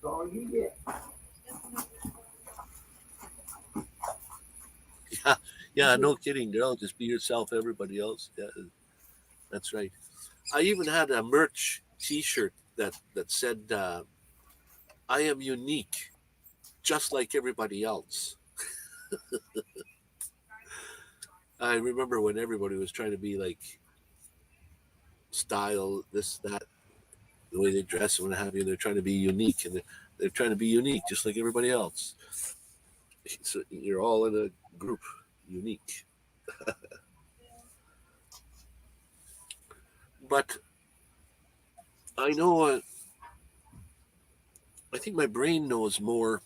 all you get. Yeah, no kidding, Daryl. Just be yourself, everybody else. Yeah, that's right. I even had a merch T-shirt that said, "I am unique, just like everybody else." I remember when everybody was trying to be like style, this, that, the way they dress and what have you. They're trying to be unique, and they're trying to be unique, just like everybody else. So you're all in a group, unique. But I know, I think my brain knows more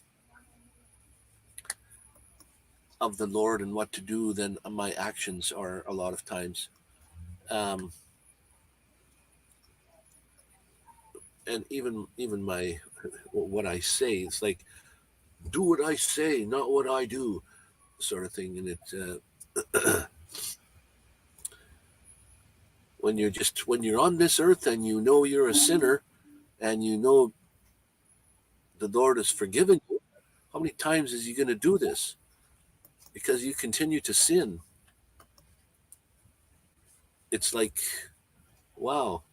of the Lord and what to do than my actions are a lot of times. Um, and even my what I say, it's like, do what I say, not what I do, sort of thing. And it when you're on this earth and you know you're a sinner and you know the Lord has forgiven you, how many times is He going to do this? Because you continue to sin. It's like, wow,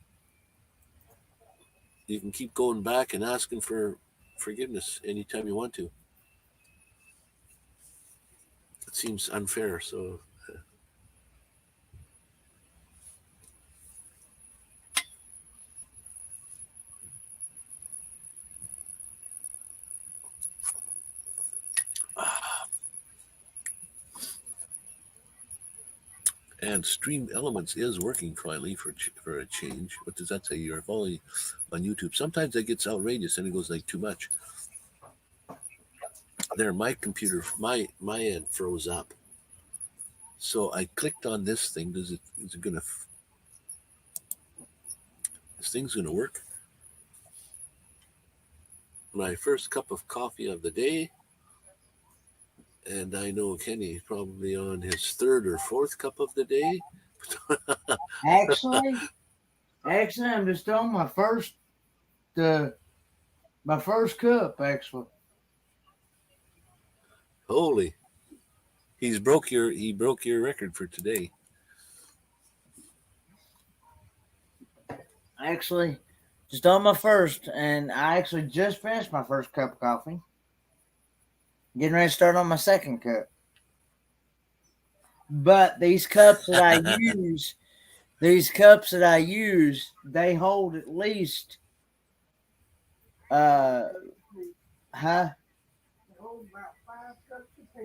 you can keep going back and asking for forgiveness anytime you want to. It seems unfair. So and Stream Elements is working finally for a change. What does that say? You're following on YouTube. Sometimes it gets outrageous and it goes like too much. There, my computer, my end froze up. So I clicked on this thing. Is it gonna? This thing's gonna work. My first cup of coffee of the day, and I know Kenny probably on his third or fourth cup of the day. Actually, I'm just on my first cup. Actually, Holy, he broke your record for today. Actually, just on my first, and I actually just finished my first cup of coffee. Getting ready to start on my second cup. But these cups that I use, they hold at least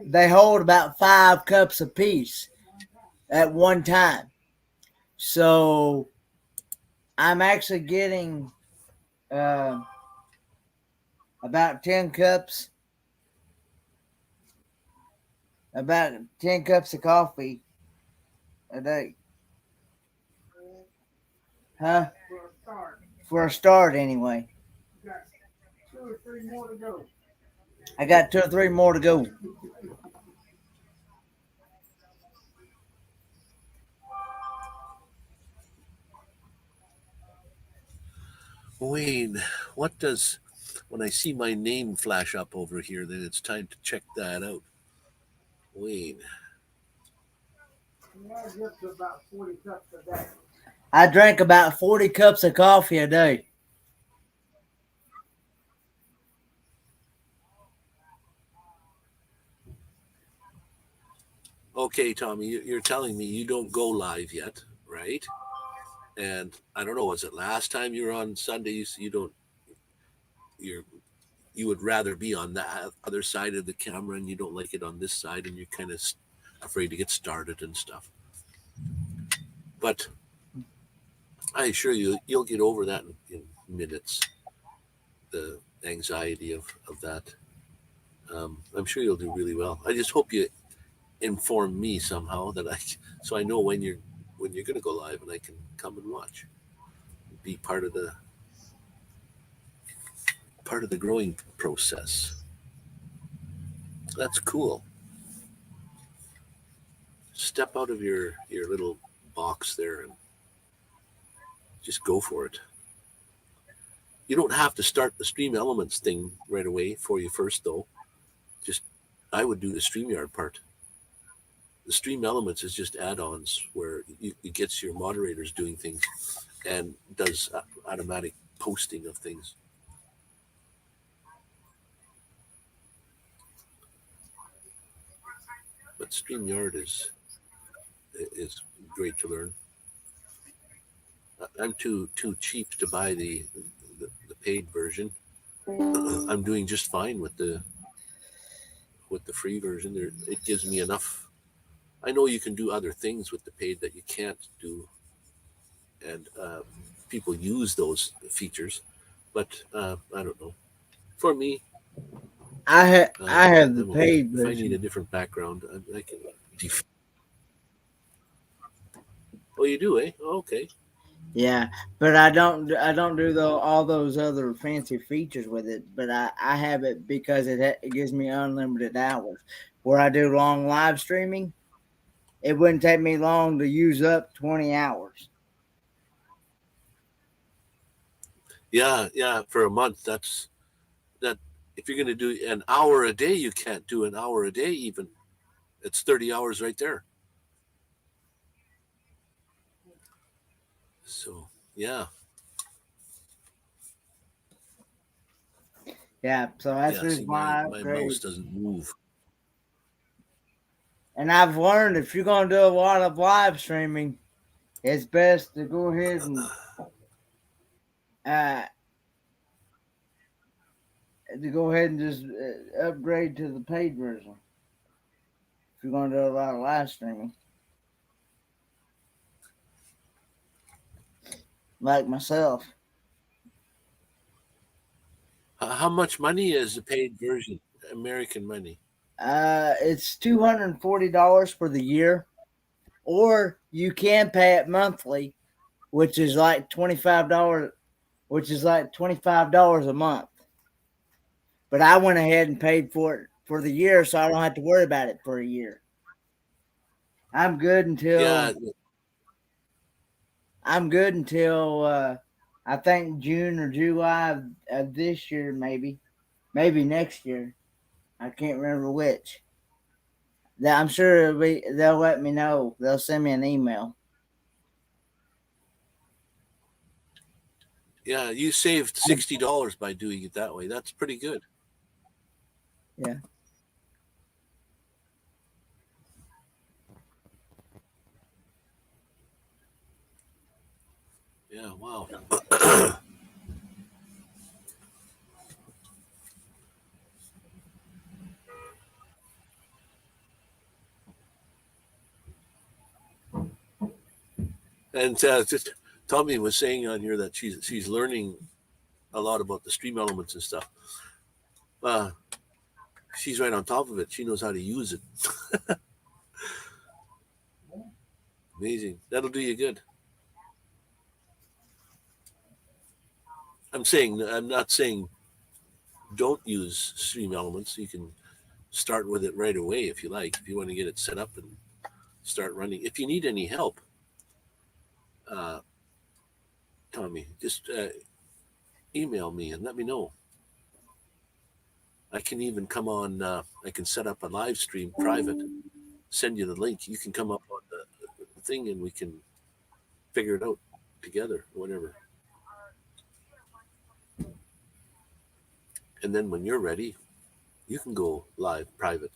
they hold about 5 cups apiece at one time. So I'm actually getting about 10 cups of coffee a day. For a start, anyway. Got 2 or 3 more to go. I got 2 or 3 more to go. Wayne, what does when I see my name flash up over here? Then it's time to check that out. Wayne. Yeah, just about 40 cups a day. I drink about 40 cups of coffee a day. Okay, Tommy, you're telling me you don't go live yet, right? And I don't know, was it last time you were on Sunday? You don't, you're, you would rather be on that other side of the camera, and you don't like it on this side, and you're kind of afraid to get started and stuff. But I assure you, you'll get over that in minutes. The anxiety of that. I'm sure you'll do really well. I just hope you inform me somehow so I know when you're going to go live and I can come and watch, be part of the growing process. That's cool. Step out of your little box there and just go for it. You don't have to start the Stream Elements thing right away for you first, though. Just I would do the StreamYard part. The Stream Elements is just add-ons where it gets your moderators doing things and does automatic posting of things. But StreamYard is great to learn. I'm too cheap to buy the paid version. I'm doing just fine with the free version. It gives me enough. I know you can do other things with the paid that you can't do, and people use those features, but I don't know. For me, I have the I'm okay. paid If I need a version. different background, I can. Oh, you do, eh? Oh, okay. Yeah, but I don't do all those other fancy features with it. But I have it because it gives me unlimited hours. Where I do long live streaming, it wouldn't take me long to use up 20 hours. Yeah. For a month, that. If you're going to do an hour a day, you can't do an hour a day even. It's 30 hours right there. So yeah, Yeah, so that's yeah. the reason See, my why I my mouse upgrade. doesn't move. And I've learned if you're going to do a lot of live streaming, it's best to go ahead and uh, just upgrade to the paid version. If you're going to do a lot of live streaming, like myself, How much money is the paid version? American money. it's $240 for the year, or you can pay it monthly, which is like $25, a month. But I went ahead and paid for it for the year, so I don't have to worry about it for a year. I'm good Yeah, until I'm good until I think June or July of this year, maybe next year. I can't remember which. I'm sure they'll let me know. They'll send me an email. yeah. You saved $60 by doing it that way. That's pretty good. Yeah. Yeah. Wow. And just Tommy was saying on here that she's learning a lot about the stream elements and stuff. Uh, she's right on top of it. She knows how to use it. Amazing. That'll do you good. I'm not saying don't use stream elements. You can start with it right away if you like. If you want to get it set up and start running. If you need any help, uh, Tommy, just email me and let me know. I can even come on. I can set up a live stream private. Send you the link. You can come up on the thing, and we can figure it out together. Whatever. And then when you're ready, you can go live private.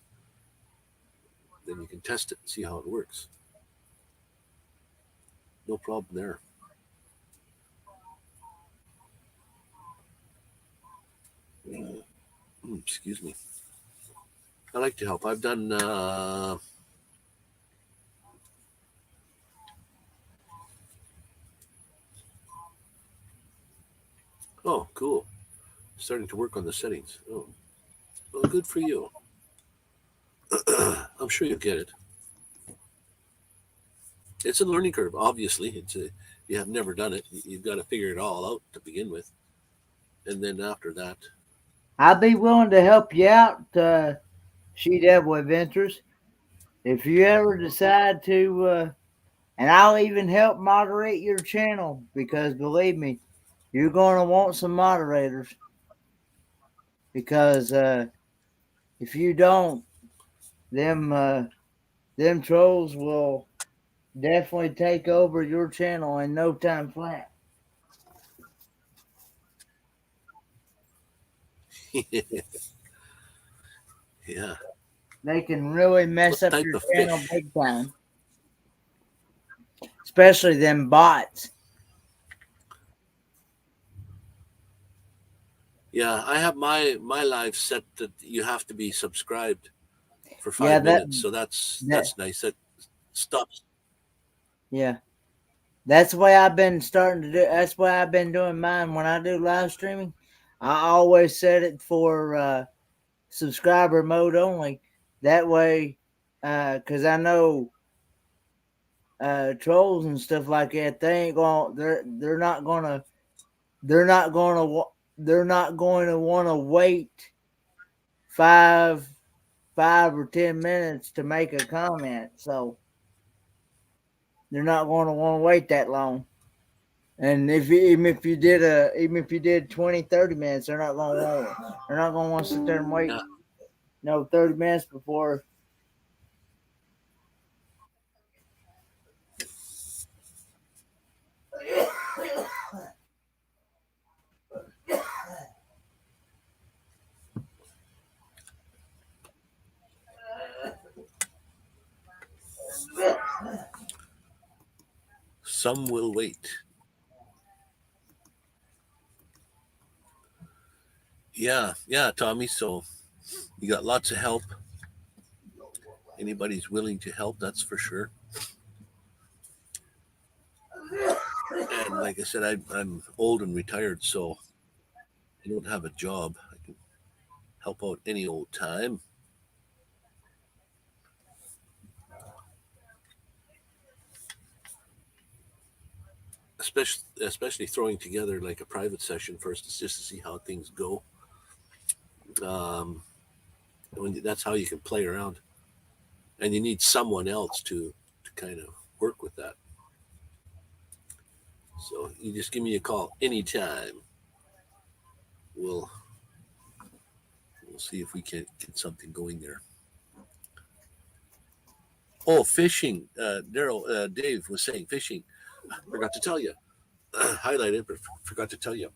Then you can test it and see how it works. No problem there. Excuse me. I like to help. I've done. Oh, cool. Starting to work on the settings. Oh, well, good for you. I'm sure you'll get it. It's a learning curve, obviously. You have never done it. You've got to figure it all out to begin with, and then after that, I'd be willing to help you out, She Devil Adventures. If you ever decide to, and I'll even help moderate your channel because believe me, you're going to want some moderators. Because if you don't, them trolls will definitely take over your channel in no time flat. yeah. They can really mess What up type your of channel fish? big time. Especially them bots. Yeah, I have my live set that you have to be subscribed for Yeah, 5 minutes, so that's that nice. That stops. yeah. That's the way I've been starting to do. That's why I've been doing mine when I do live streaming. I always set it for subscriber mode only. That way, because I know trolls and stuff like that, they ain't going. They're not gonna. They're not gonna. They're not going to want to wait five 5 or 10 minutes to make a comment. So they're not going to want to wait that long. And even if you did 20, 30 minutes, they're not going to want to sit there and wait, Yeah, 30 minutes before. some will wait. Yeah, Tommy. So you got lots of help. Anybody's willing to help, that's for sure. And like I said, I'm old and retired, so I don't have a job. I can help out any old time. Especially throwing together like a private session first, just to see how things go. Um, that's how you can play around, and you need someone else to kind of work with that. So you just give me a call anytime. We'll we'll see if we can get something going there. Oh, fishing. Daryl, Dave was saying fishing. Forgot to tell you. Highlighted, but forgot to tell you.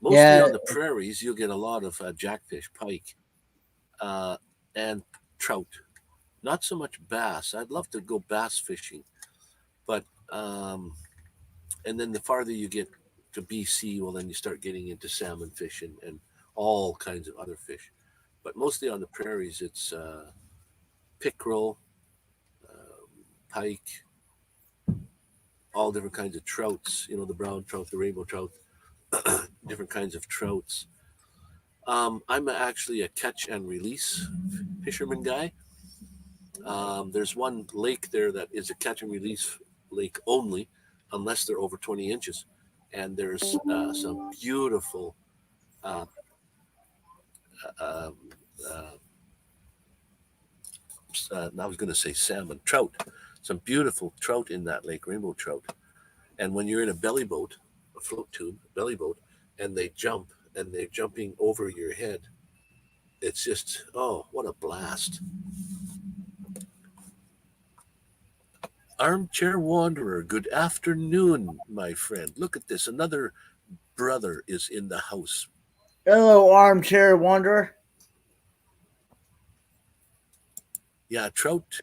Mostly Yeah, on the prairies, you'll get a lot of jackfish, pike, uh, and trout. Not so much bass. I'd love to go bass fishing, but and then the farther you get to BC, well, then you start getting into salmon fishing and all kinds of other fish. But mostly on the prairies, it's pickerel, pike, all different kinds of trouts. You know, the brown trout, the rainbow trout, different kinds of trouts. I'm actually a catch and release fisherman guy. There's one lake there that is a catch and release lake only, unless they're over 20 inches. And there's some beautiful, uh, uh, uh, I was going to say salmon, trout, some beautiful trout in that lake, rainbow trout. And when you're in a belly boat float tube, belly boat, and they jump, and they're jumping over your head. It's just, oh, what a blast. Armchair Wanderer, good afternoon, my friend. Look at this. Another brother is in the house. Hello, Armchair Wanderer. Yeah, trout.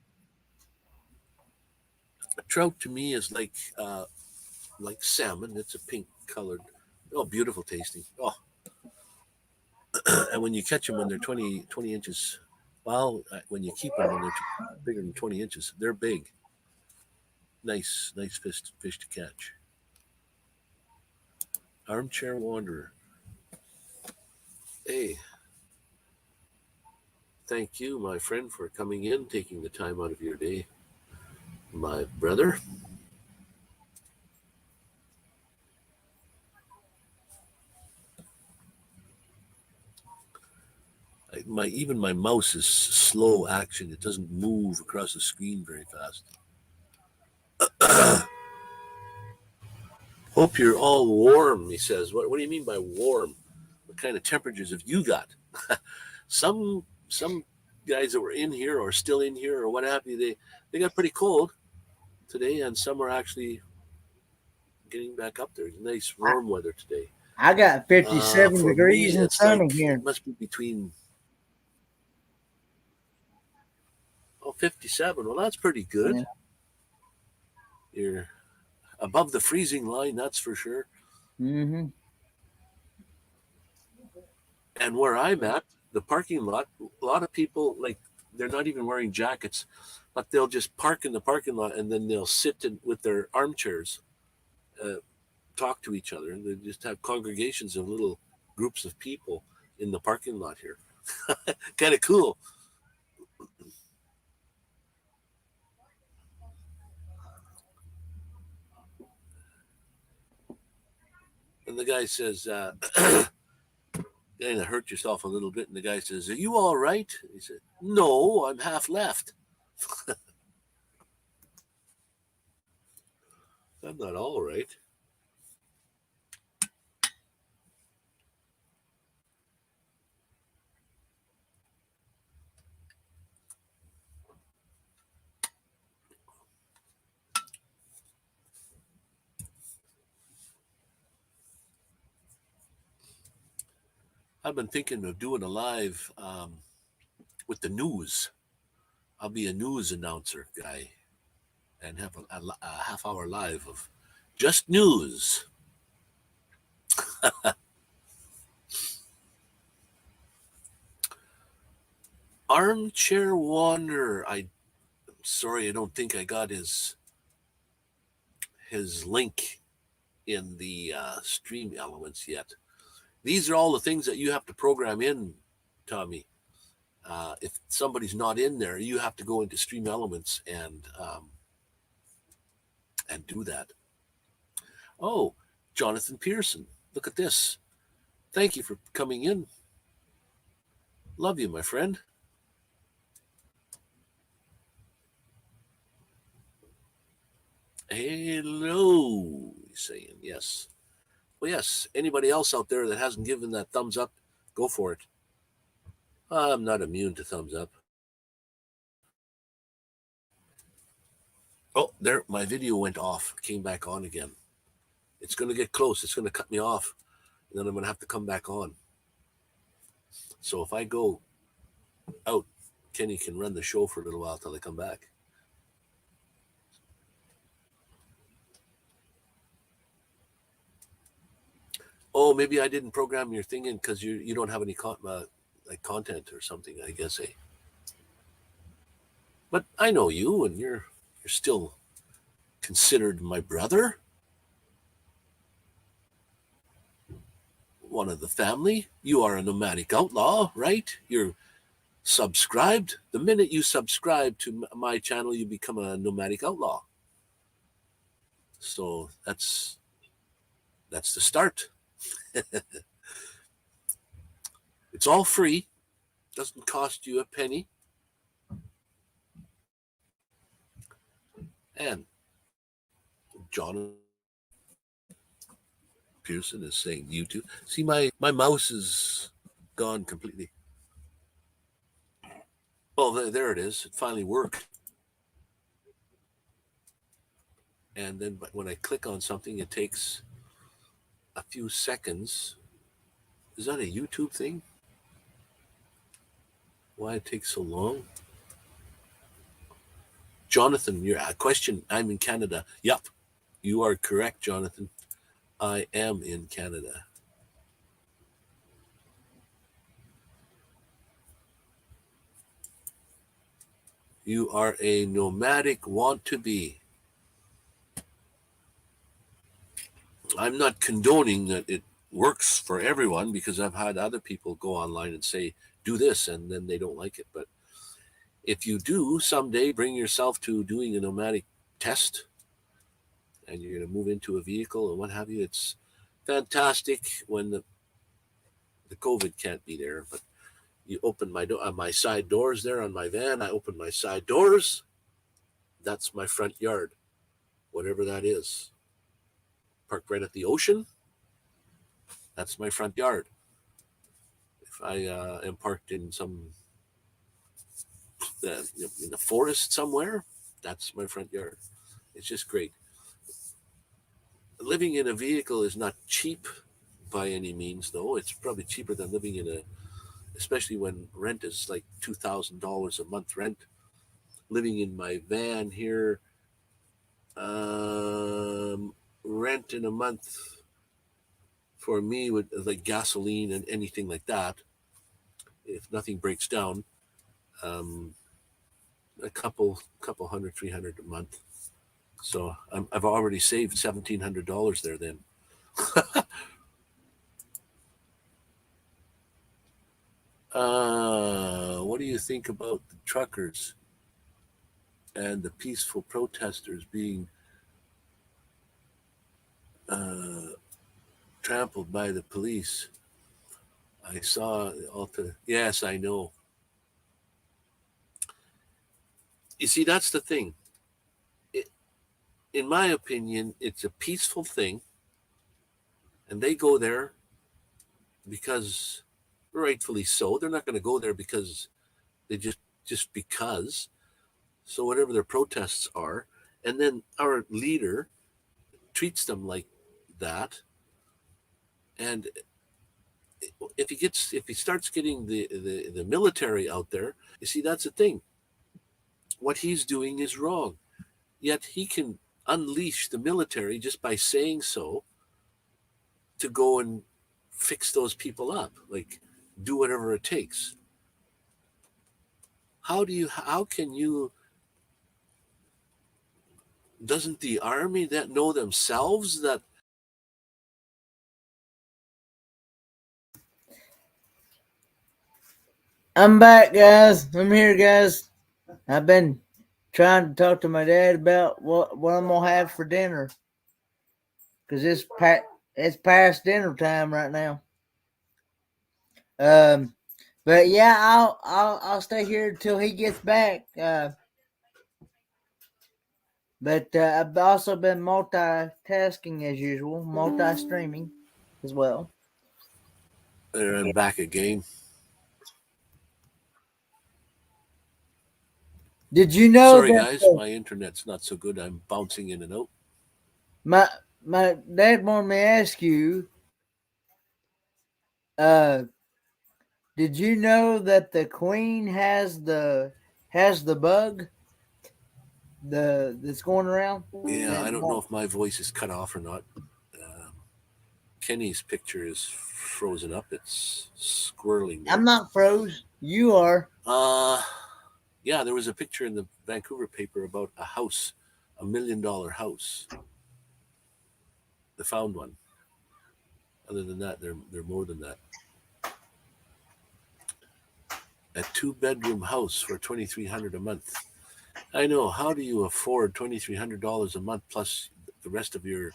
A trout to me is like salmon. It's a pink colored. Oh, beautiful tasting. Oh, and when you catch them when they're 20 inches, well, when you keep them when they're bigger than 20 inches, they're big. Nice fish to catch. Armchair Wanderer. Hey, thank you, my friend, for coming in, taking the time out of your day. My brother. Even my mouse is slow action. It doesn't move across the screen very fast. Hope you're all warm, he says. What do you mean by warm? What kind of temperatures have you got? some guys that were in here or still in here or what have you, they got pretty cold today, and some are actually getting back up there. Nice warm weather today. I got 57 for degrees me, and it's sunny like here. it must be between 57. Well, that's pretty good. Yeah. You're above the freezing line, that's for sure. Mm-hmm. And where I'm at, the parking lot, a lot of people, like, they're not even wearing jackets, but they'll just park in the parking lot and then they'll sit with their armchairs, talk to each other, and they just have congregations of little groups of people in the parking lot here. Kind of cool. And the guy says, kind of hurt yourself a little bit. And the guy says, are you all right? He said, no, I'm half left. I'm not all right. I've been thinking of doing a live with the news. I'll be a news announcer guy and have a half-hour live of just news. Armchair Wanderer. I'm sorry, I don't think I got his link in the stream elements yet. These are all the things that you have to program in, Tommy. If somebody's not in there, you have to go into Stream Elements and do that. Oh, Jonathan Pearson, look at this. Thank you for coming in. Love you, my friend. Hello, he's saying yes. Well, yes. Anybody else out there that hasn't given that thumbs up, go for it. I'm not immune to thumbs up. Oh, there, my video went off, came back on again. It's going to get close. It's going to cut me off, and then I'm going to have to come back on. So if I go out, Kenny can run the show for a little while till I come back. Oh, maybe I didn't program your thing in because you don't have any content or something, I guess. But I know you, and you're still considered my brother, one of the family. You are a nomadic outlaw, right? You're subscribed. The minute you subscribe to my channel, you become a nomadic outlaw. So that's the start. It's all free. Doesn't cost you a penny. And John, Pearson is saying YouTube. See, my mouse is gone completely. Oh, there it is. It finally worked. And then when I click on something, it takes a few seconds. Is that a YouTube thing? Why it takes so long? Jonathan, your question, I'm in Canada. Yep, you are correct, Jonathan. I am in Canada. You are a nomadic want to be. I'm not condoning that it works for everyone, because I've had other people go online and say, do this, and then they don't like it. But if you do someday bring yourself to doing a nomadic test and you're going to move into a vehicle and what have you, it's fantastic when the COVID can't be there. But you open my side doors there on my van. I open my side doors. That's my front yard, whatever that is. Parked right at the ocean. That's my front yard. If I am parked in in the forest somewhere, that's my front yard. It's just great. Living in a vehicle is not cheap by any means, though. It's probably cheaper than living in especially when rent is like $2,000 a month rent. Living in my van here, rent in a month for me with like gasoline and anything like that, if nothing breaks down, a couple hundred, 300 a month. So I've already saved $1,700 there then. What do you think about the truckers and the peaceful protesters being trampled by the police? I saw Yes, I know. You see, that's the thing. In my opinion, it's a peaceful thing, and they go there because, rightfully so, they're not going to go there because they just because. So whatever their protests are, and then our leader treats them like that, and if he starts getting the military out there, you see, that's the thing. What he's doing is wrong, yet he can unleash the military just by saying so, to go and fix those people up, like do whatever it takes. How can you, doesn't the army that know themselves that? I'm back, guys. I'm here, guys. I've been trying to talk to my dad about what I'm gonna have for dinner, because it's past dinner time right now. But yeah, I'll stay here until he gets back. But I've also been multitasking as usual, multi-streaming as well. There, I'm back again. Did you know Sorry, that guys, my internet's not so good. I'm bouncing in and out. my dad wanted me to ask you, did you know that the Queen has the bug that's going around? Yeah, I don't know if my voice is cut off or not. Kenny's picture is frozen up. It's squirreling there. I'm not froze. You are. Yeah, there was a picture in the Vancouver paper about a house, $1 million house. They found one. Other than that, they're more than that. A 2-bedroom house for $2,300 a month. I know. How do you afford $2,300 a month plus the rest of your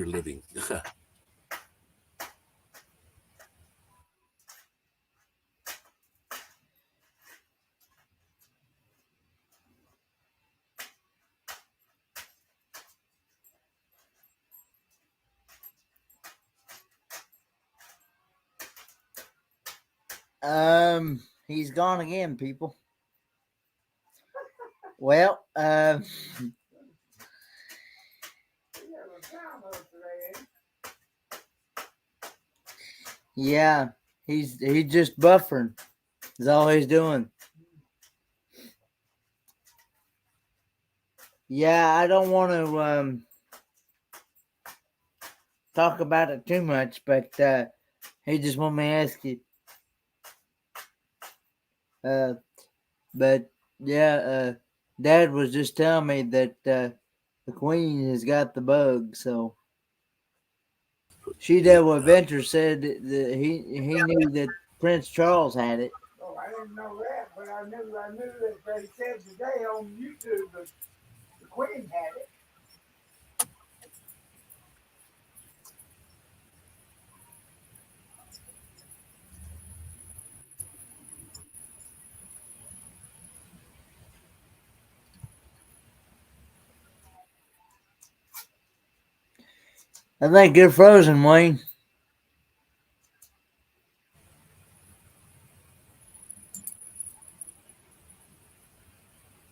living? He's gone again, people. Well, yeah, he's just buffering. Is all he's doing. Yeah, I don't want to talk about it too much, but he just want me to ask you. But yeah, Dad was just telling me that the Queen has got the bug, so She Devil Adventure said that he knew that Prince Charles had it. Oh, I didn't know that, but I knew that they said today on YouTube that the Queen had it. I think you're frozen, Wayne.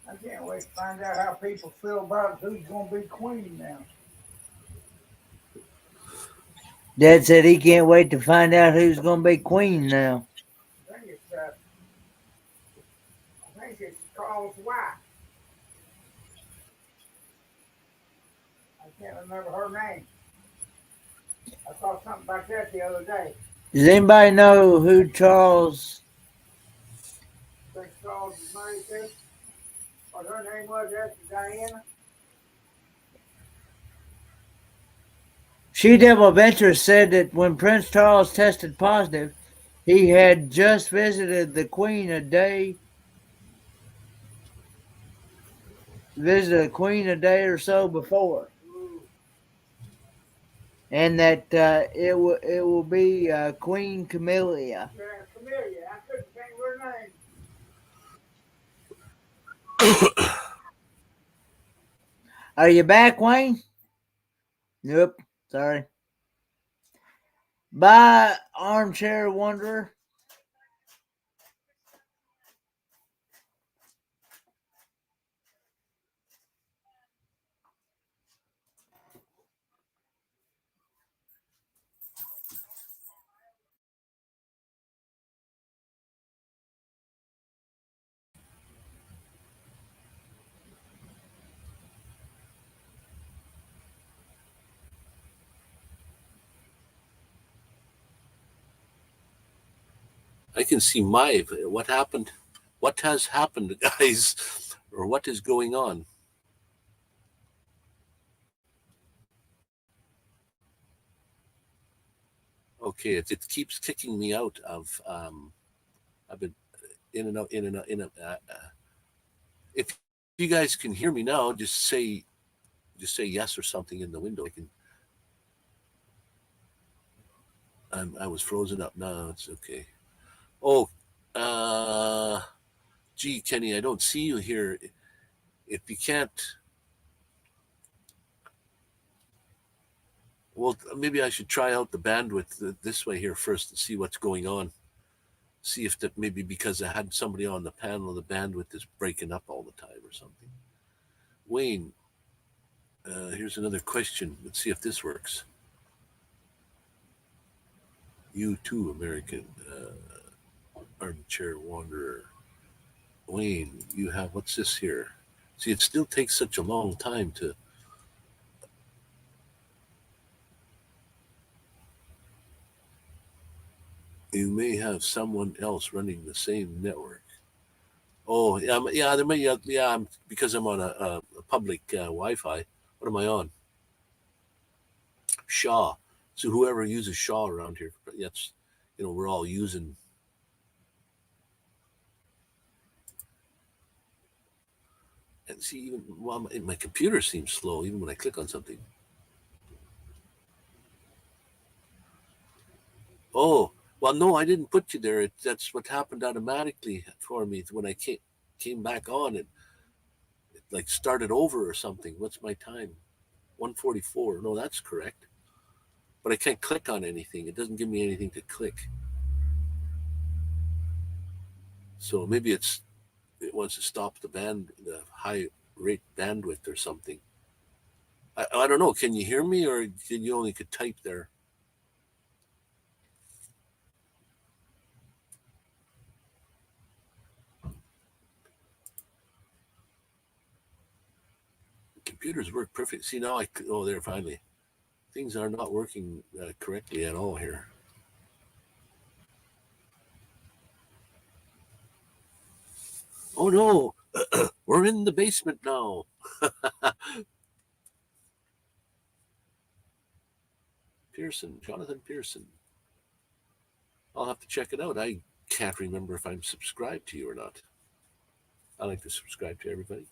I can't wait to find out how people feel about who's going to be queen now. Dad said he can't wait to find out who's going to be queen now. I think it's Charles' wife. I can't remember her name. I saw something about that the other day. Does anybody know who Charles? Prince Charles is married to. What her name was, that's Diana. She Devil Adventure said that when Prince Charles tested positive, he had just visited the Queen a day or so before, and that it will be Queen Camellia. Yeah, Camellia. I couldn't think of her name. Are you back, Wayne? Nope. Sorry. Bye, Armchair Wanderer. I can see my what happened. What has happened, guys, or what is going on? Okay, it keeps kicking me out of. I've been in and out, in and out, in. If you guys can hear me now, just say yes or something in the window. I was frozen up. No, it's okay. Oh, gee, Kenny, I don't see you here. If you can't, well, maybe I should try out the bandwidth this way here first and see what's going on. See if that maybe because I had somebody on the panel, the bandwidth is breaking up all the time or something. Wayne, here's another question. Let's see if this works. You too, American armchair wanderer. Wayne, you have what's this here? See, it still takes such a long time to. You may have someone else running the same network. Oh, yeah, there may, yeah, because I'm on a public Wi-Fi. What am I on? Shaw. So whoever uses Shaw around here, that's, we're all using. And see, even well, my computer seems slow, even when I click on something. Oh, well, no, I didn't put you there. That's what happened automatically for me when I came back on. It like started over or something. What's my time? 1:44. No, that's correct. But I can't click on anything. It doesn't give me anything to click. So maybe it wants to stop the high rate bandwidth or something. I don't know. Can you hear me, or can you only could type there? Computers work perfect. See now there finally. Things are not working correctly at all here. Oh no, we're in the basement now. Pearson, Jonathan Pearson. I'll have to check it out. I can't remember if I'm subscribed to you or not. I like to subscribe to everybody.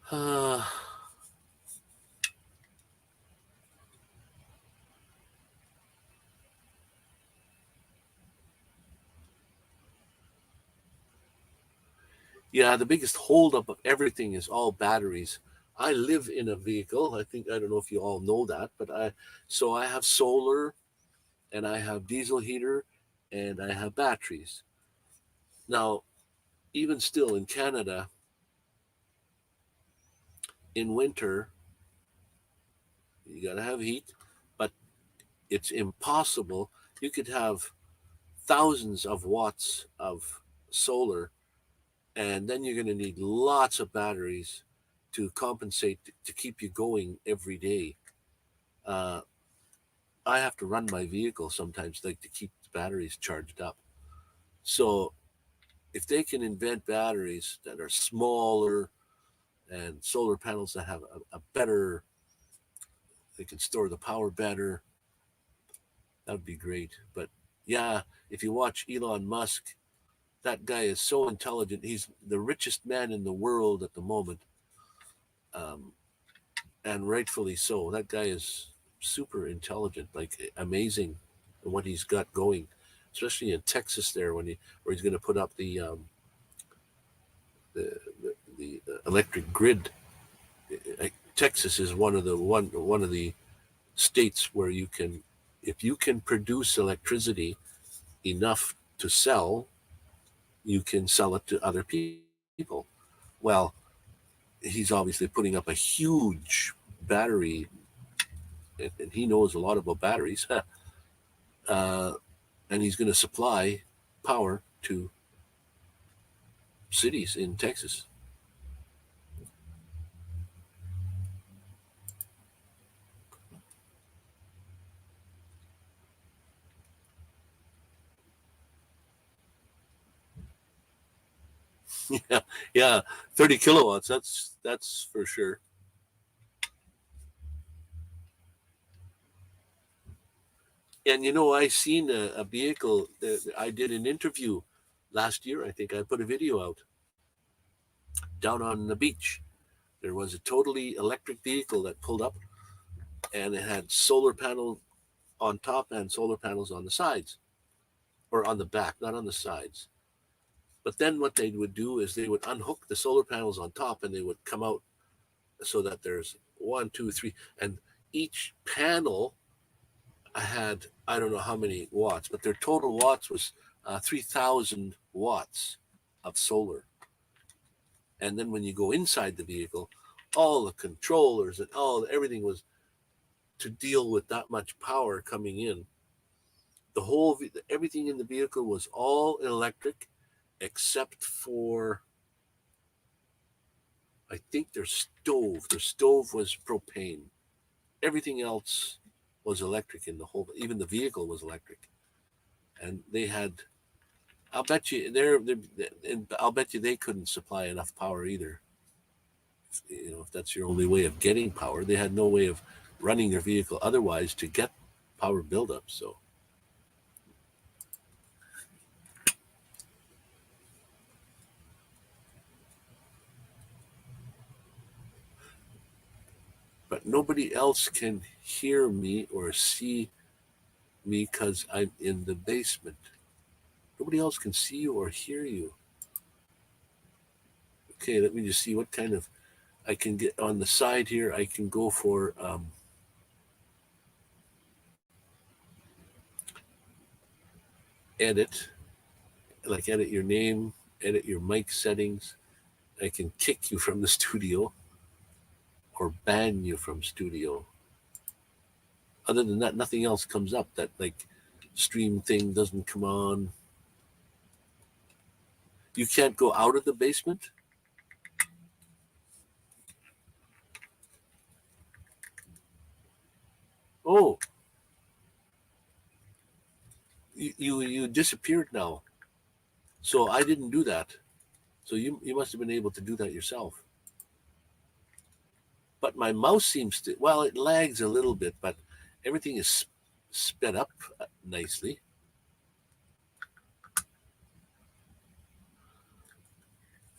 Uh, yeah, the biggest holdup of everything is all batteries. I live in a vehicle. I don't know if you all know that, but I have solar, and I have diesel heater, and I have batteries. Now, even still in Canada, in winter, you got to have heat, but it's impossible. You could have thousands of watts of solar, and then you're going to need lots of batteries to compensate to keep you going every day. Uh, I have to run my vehicle sometimes, like to keep the batteries charged up. So if they can invent batteries that are smaller and solar panels that have a better, they can store the power better, that would be great. But yeah, if you watch Elon Musk, that guy is so intelligent. He's the richest man in the world at the moment, um, and rightfully so. That guy is super intelligent, like amazing, what he's got going, especially in Texas there where he's going to put up the electric grid. Texas is one of the states where you can, if you can produce electricity enough to sell, you can sell it to other people. Well, he's obviously putting up a huge battery, and he knows a lot about batteries, uh, and he's going to supply power to cities in Texas. Yeah, yeah, 30 kilowatts. That's for sure. And I seen a vehicle. I did an interview last year. I think I put a video out down on the beach. There was a totally electric vehicle that pulled up, and it had solar panel on top and solar panels on the sides, or on the back, not on the sides. But then what they would do is they would unhook the solar panels on top, and they would come out so that there's one, two, three, and each panel had, I don't know how many watts, but their total watts was 3,000 watts of solar. And then when you go inside the vehicle, all the controllers and everything was to deal with that much power coming in. Everything in the vehicle was all electric, except for, I think, their stove. Their stove was propane. Everything else was electric in the whole. Even the vehicle was electric, and they had. I'll bet you I'll bet you they couldn't supply enough power either. If that's your only way of getting power, they had no way of running their vehicle otherwise to get power buildup. So. But nobody else can hear me or see me because I'm in the basement. Nobody else can see you or hear you. Okay, let me just see what kind of I can get on the side here. I can go for edit. like edit your name, edit your mic settings. I can kick you from the studio or ban you from studio. Other than that, nothing else comes up. That like stream thing doesn't come on. You can't go out of the basement. Oh, you disappeared now. So I didn't do that. So you must have been able to do that yourself. But my mouse seems to, well, it lags a little bit, but everything is sped up nicely.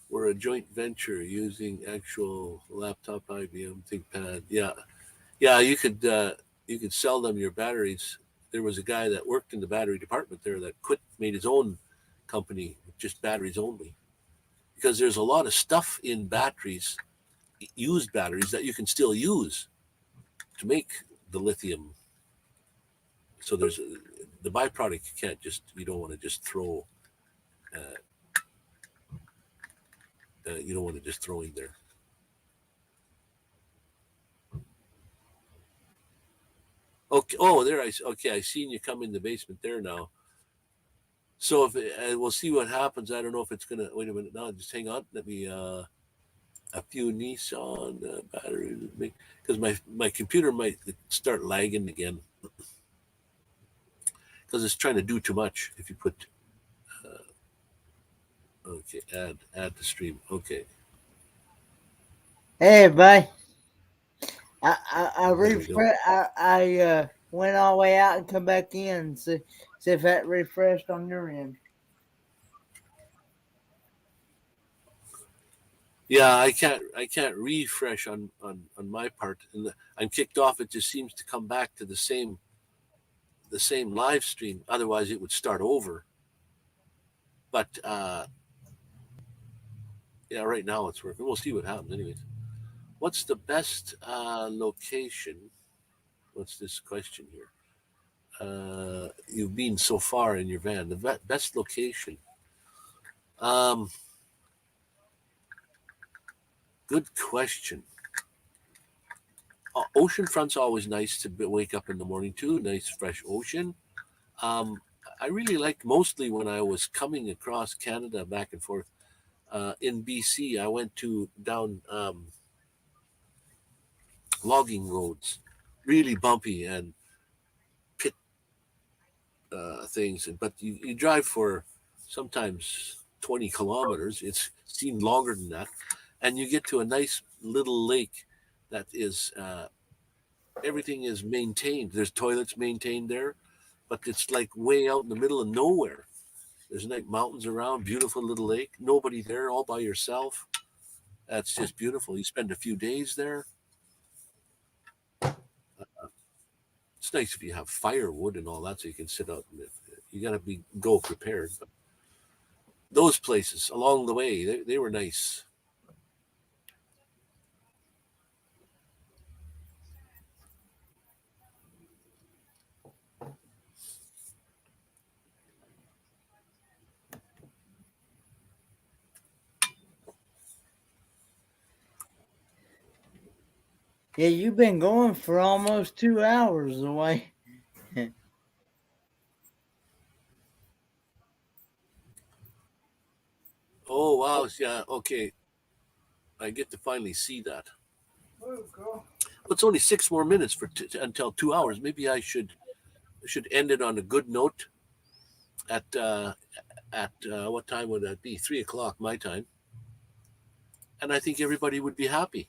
We're a joint venture using actual laptop IBM ThinkPad. Yeah, you could sell them your batteries. There was a guy that worked in the battery department there that quit, made his own company, just batteries only, because there's a lot of stuff in batteries, used batteries that you can still use to make the lithium. So there's the byproduct. You don't want to just throw. You don't want to just throw in there. Okay. Oh, there I. Okay, I seen you come in the basement there now. So if we'll see what happens. I don't know if it's gonna. Wait a minute. No, just hang on. Let me. A few Nissan batteries because my computer might start lagging again because it's trying to do too much. If you put okay, add the stream. Okay. Hey, everybody. I There we go. I went all the way out and come back in and see if that refreshed on your end. Yeah, I can't refresh on my part, and I'm kicked off. It just seems to come back to the same live stream. Otherwise, it would start over. But yeah, right now it's working. We'll see what happens, anyways. What's the best location? What's this question here? You've been so far in your van. The best location. Um, Good question. Oceanfront's always nice to wake up in the morning to. Nice fresh ocean. Um, I really liked mostly when I was coming across Canada back and forth. In BC, I went to down logging roads, really bumpy and pit things. But you drive for sometimes 20 kilometers. It's seemed longer than that. And you get to a nice little lake that is everything is maintained. There's toilets maintained there, but it's like way out in the middle of nowhere. There's like mountains around, beautiful little lake, nobody there, all by yourself. That's just beautiful. You spend a few days there. It's nice if you have firewood and all that, so you can sit out. And you got to be go prepared. But those places along the way, they were nice. Yeah, you've been going for almost 2 hours away. Oh wow, yeah, okay. I get to finally see that. Oh, cool. But it's only 6 more minutes until 2 hours. Maybe I should end it on a good note at what time would that be? 3 o'clock my time, and I think everybody would be happy.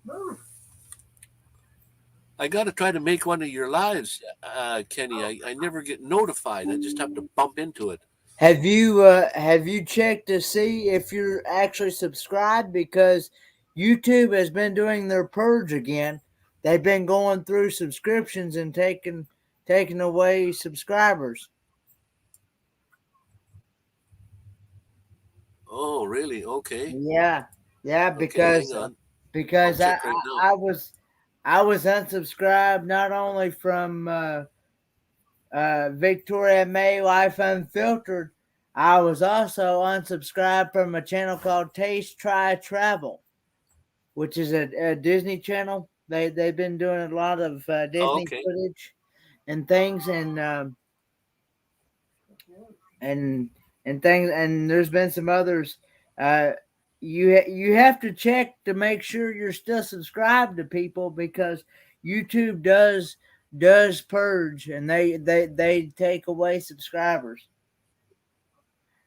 Move. I got to try to make one of your lives, Kenny. I never get notified. I just have to bump into it. Have you checked to see if you're actually subscribed? Because YouTube has been doing their purge again. They've been going through subscriptions and taking away subscribers. Oh, really? Okay. Yeah, yeah, Okay, hang on. I'll because check right now. I was unsubscribed not only from Victoria May Life Unfiltered, I was also unsubscribed from a channel called Taste Try Travel, which is a Disney channel. They've been doing a lot of Oh, Disney okay. footage and things, and things, and there's been some others. Uh, you have to check to make sure you're still subscribed to people, because YouTube does purge, and they take away subscribers.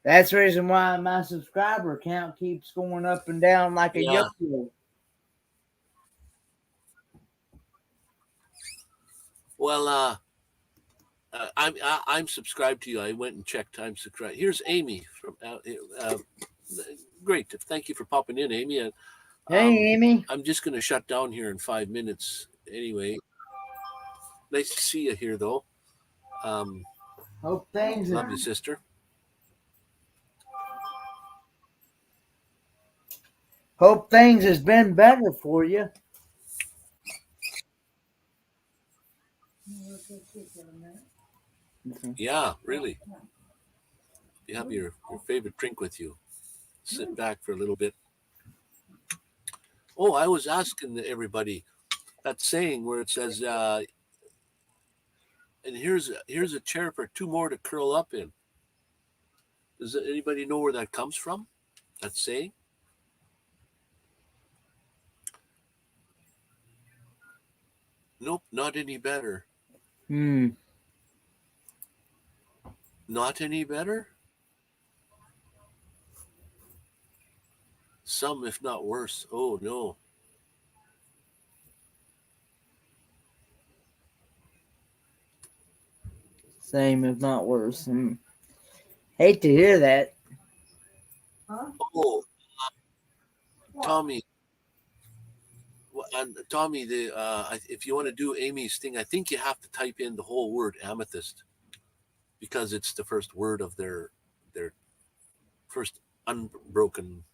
That's the reason why my subscriber count keeps going up and down like a Yeah. yo-yo. Well, I'm subscribed to you. I went and checked. I'm subscribed. Here's Amy from. Great. Thank you for popping in, Amy. Hey, Amy. I'm just going to shut down here in 5 minutes. Anyway, nice to see you here, though. Hope things Love you, sister. has been better for you. Yeah, really. You have your favorite drink with you. Sit back for a little bit. Oh, I was asking everybody that saying where it says, and here's a chair for two more to curl up in. Does anybody know where that comes from? That saying? Nope, not any better. Not any better? Some, if not worse. Oh, no. Same, if not worse. Hate to hear that. Oh, Tommy. And Tommy, if you want to do Amy's thing, I think you have to type in the whole word amethyst, because it's the first word of their first unbroken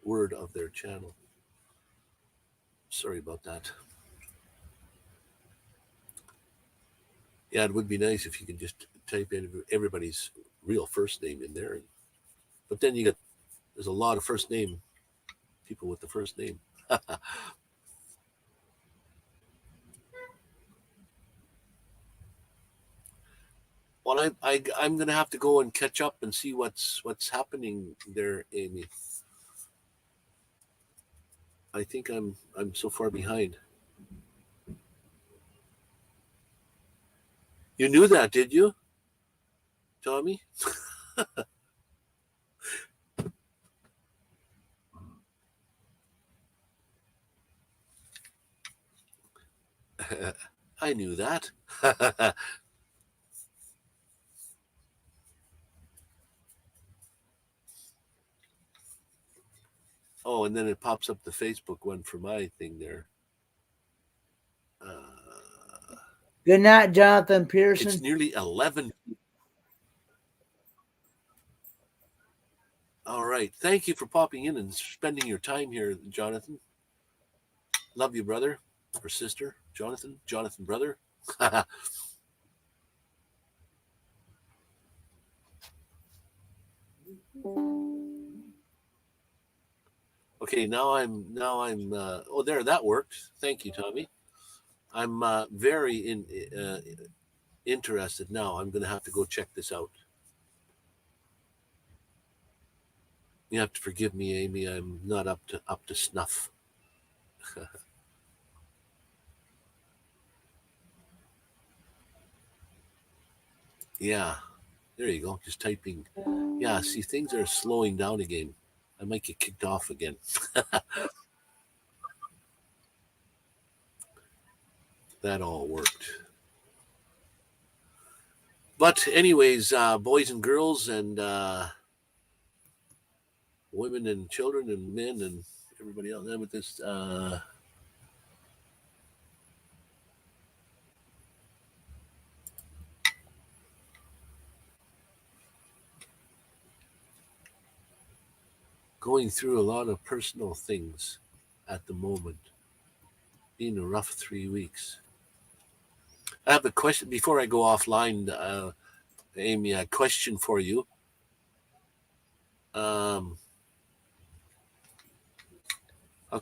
word of their channel. Sorry about that. Yeah, it would be nice if you could just type in everybody's real first name in there. But then there's a lot of first name people with the first name. Well, I'm gonna have to go and catch up and see what's happening there, Amy. I think I'm so far behind. You knew that, did you, Tommy? I knew that. Oh, and then it pops up the Facebook one for my thing there. Good night, Jonathan Pearson. It's nearly 11. All right. Thank you for popping in and spending your time here, Jonathan. Love you, brother or sister. Jonathan, brother. Okay, now I'm oh, there, that worked. Thank you, Tommy. I'm very interested now. I'm going to have to go check this out. You have to forgive me, Amy. I'm not up to snuff. Yeah, there you go. Just typing. Yeah, see, things are slowing down again. I might get kicked off again. That all worked. But anyways, boys and girls and women and children and men and everybody else. With this, going through a lot of personal things at the moment. Been a rough 3 weeks. I have a question before I go offline, Amy. A question for you. How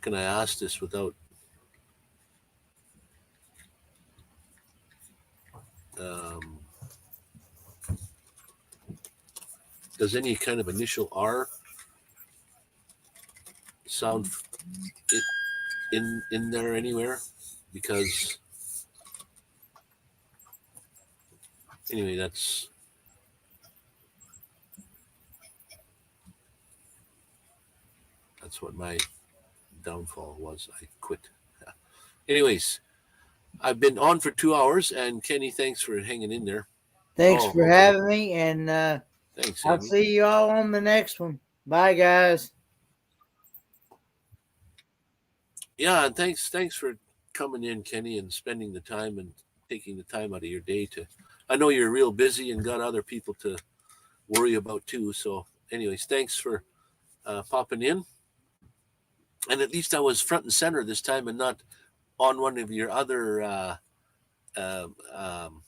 can I ask this without? Um, does any kind of initial R sound in there anywhere? Because anyway, that's what my downfall was. I quit. Anyways, I've been on for 2 hours, and Kenny, thanks for hanging in there. Thanks for having me, and thanks, I'll Amy. see you all on the next one. Bye, guys. Yeah, and thanks for coming in, Kenny, and spending the time and taking the time out of your day to. I know you're real busy and got other people to worry about too. So, anyways, thanks for popping in. And at least I was front and center this time, and not on one of your other um, um,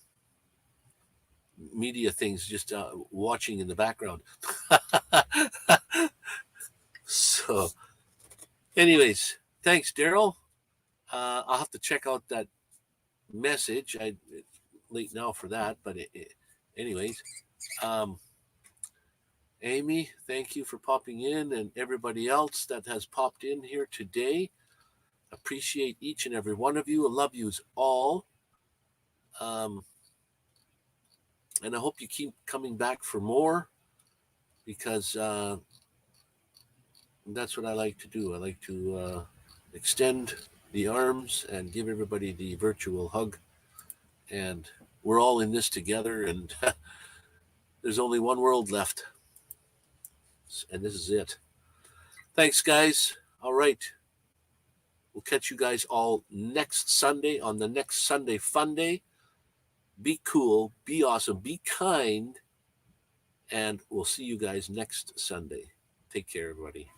media things, just watching in the background. So, anyways, thanks, Daryl. I'll have to check out that message. It's late now for that, but anyways, Amy, thank you for popping in, and everybody else that has popped in here today. Appreciate each and every one of you. I love yous all. And I hope you keep coming back for more, because that's what I like to do. I like to extend the arms and give everybody the virtual hug. And we're all in this together, and there's only one world left. And this is it. Thanks, guys. All right. We'll catch you guys all next Sunday on the next Sunday Funday. Be cool, be awesome, be kind, and we'll see you guys next Sunday. Take care, everybody.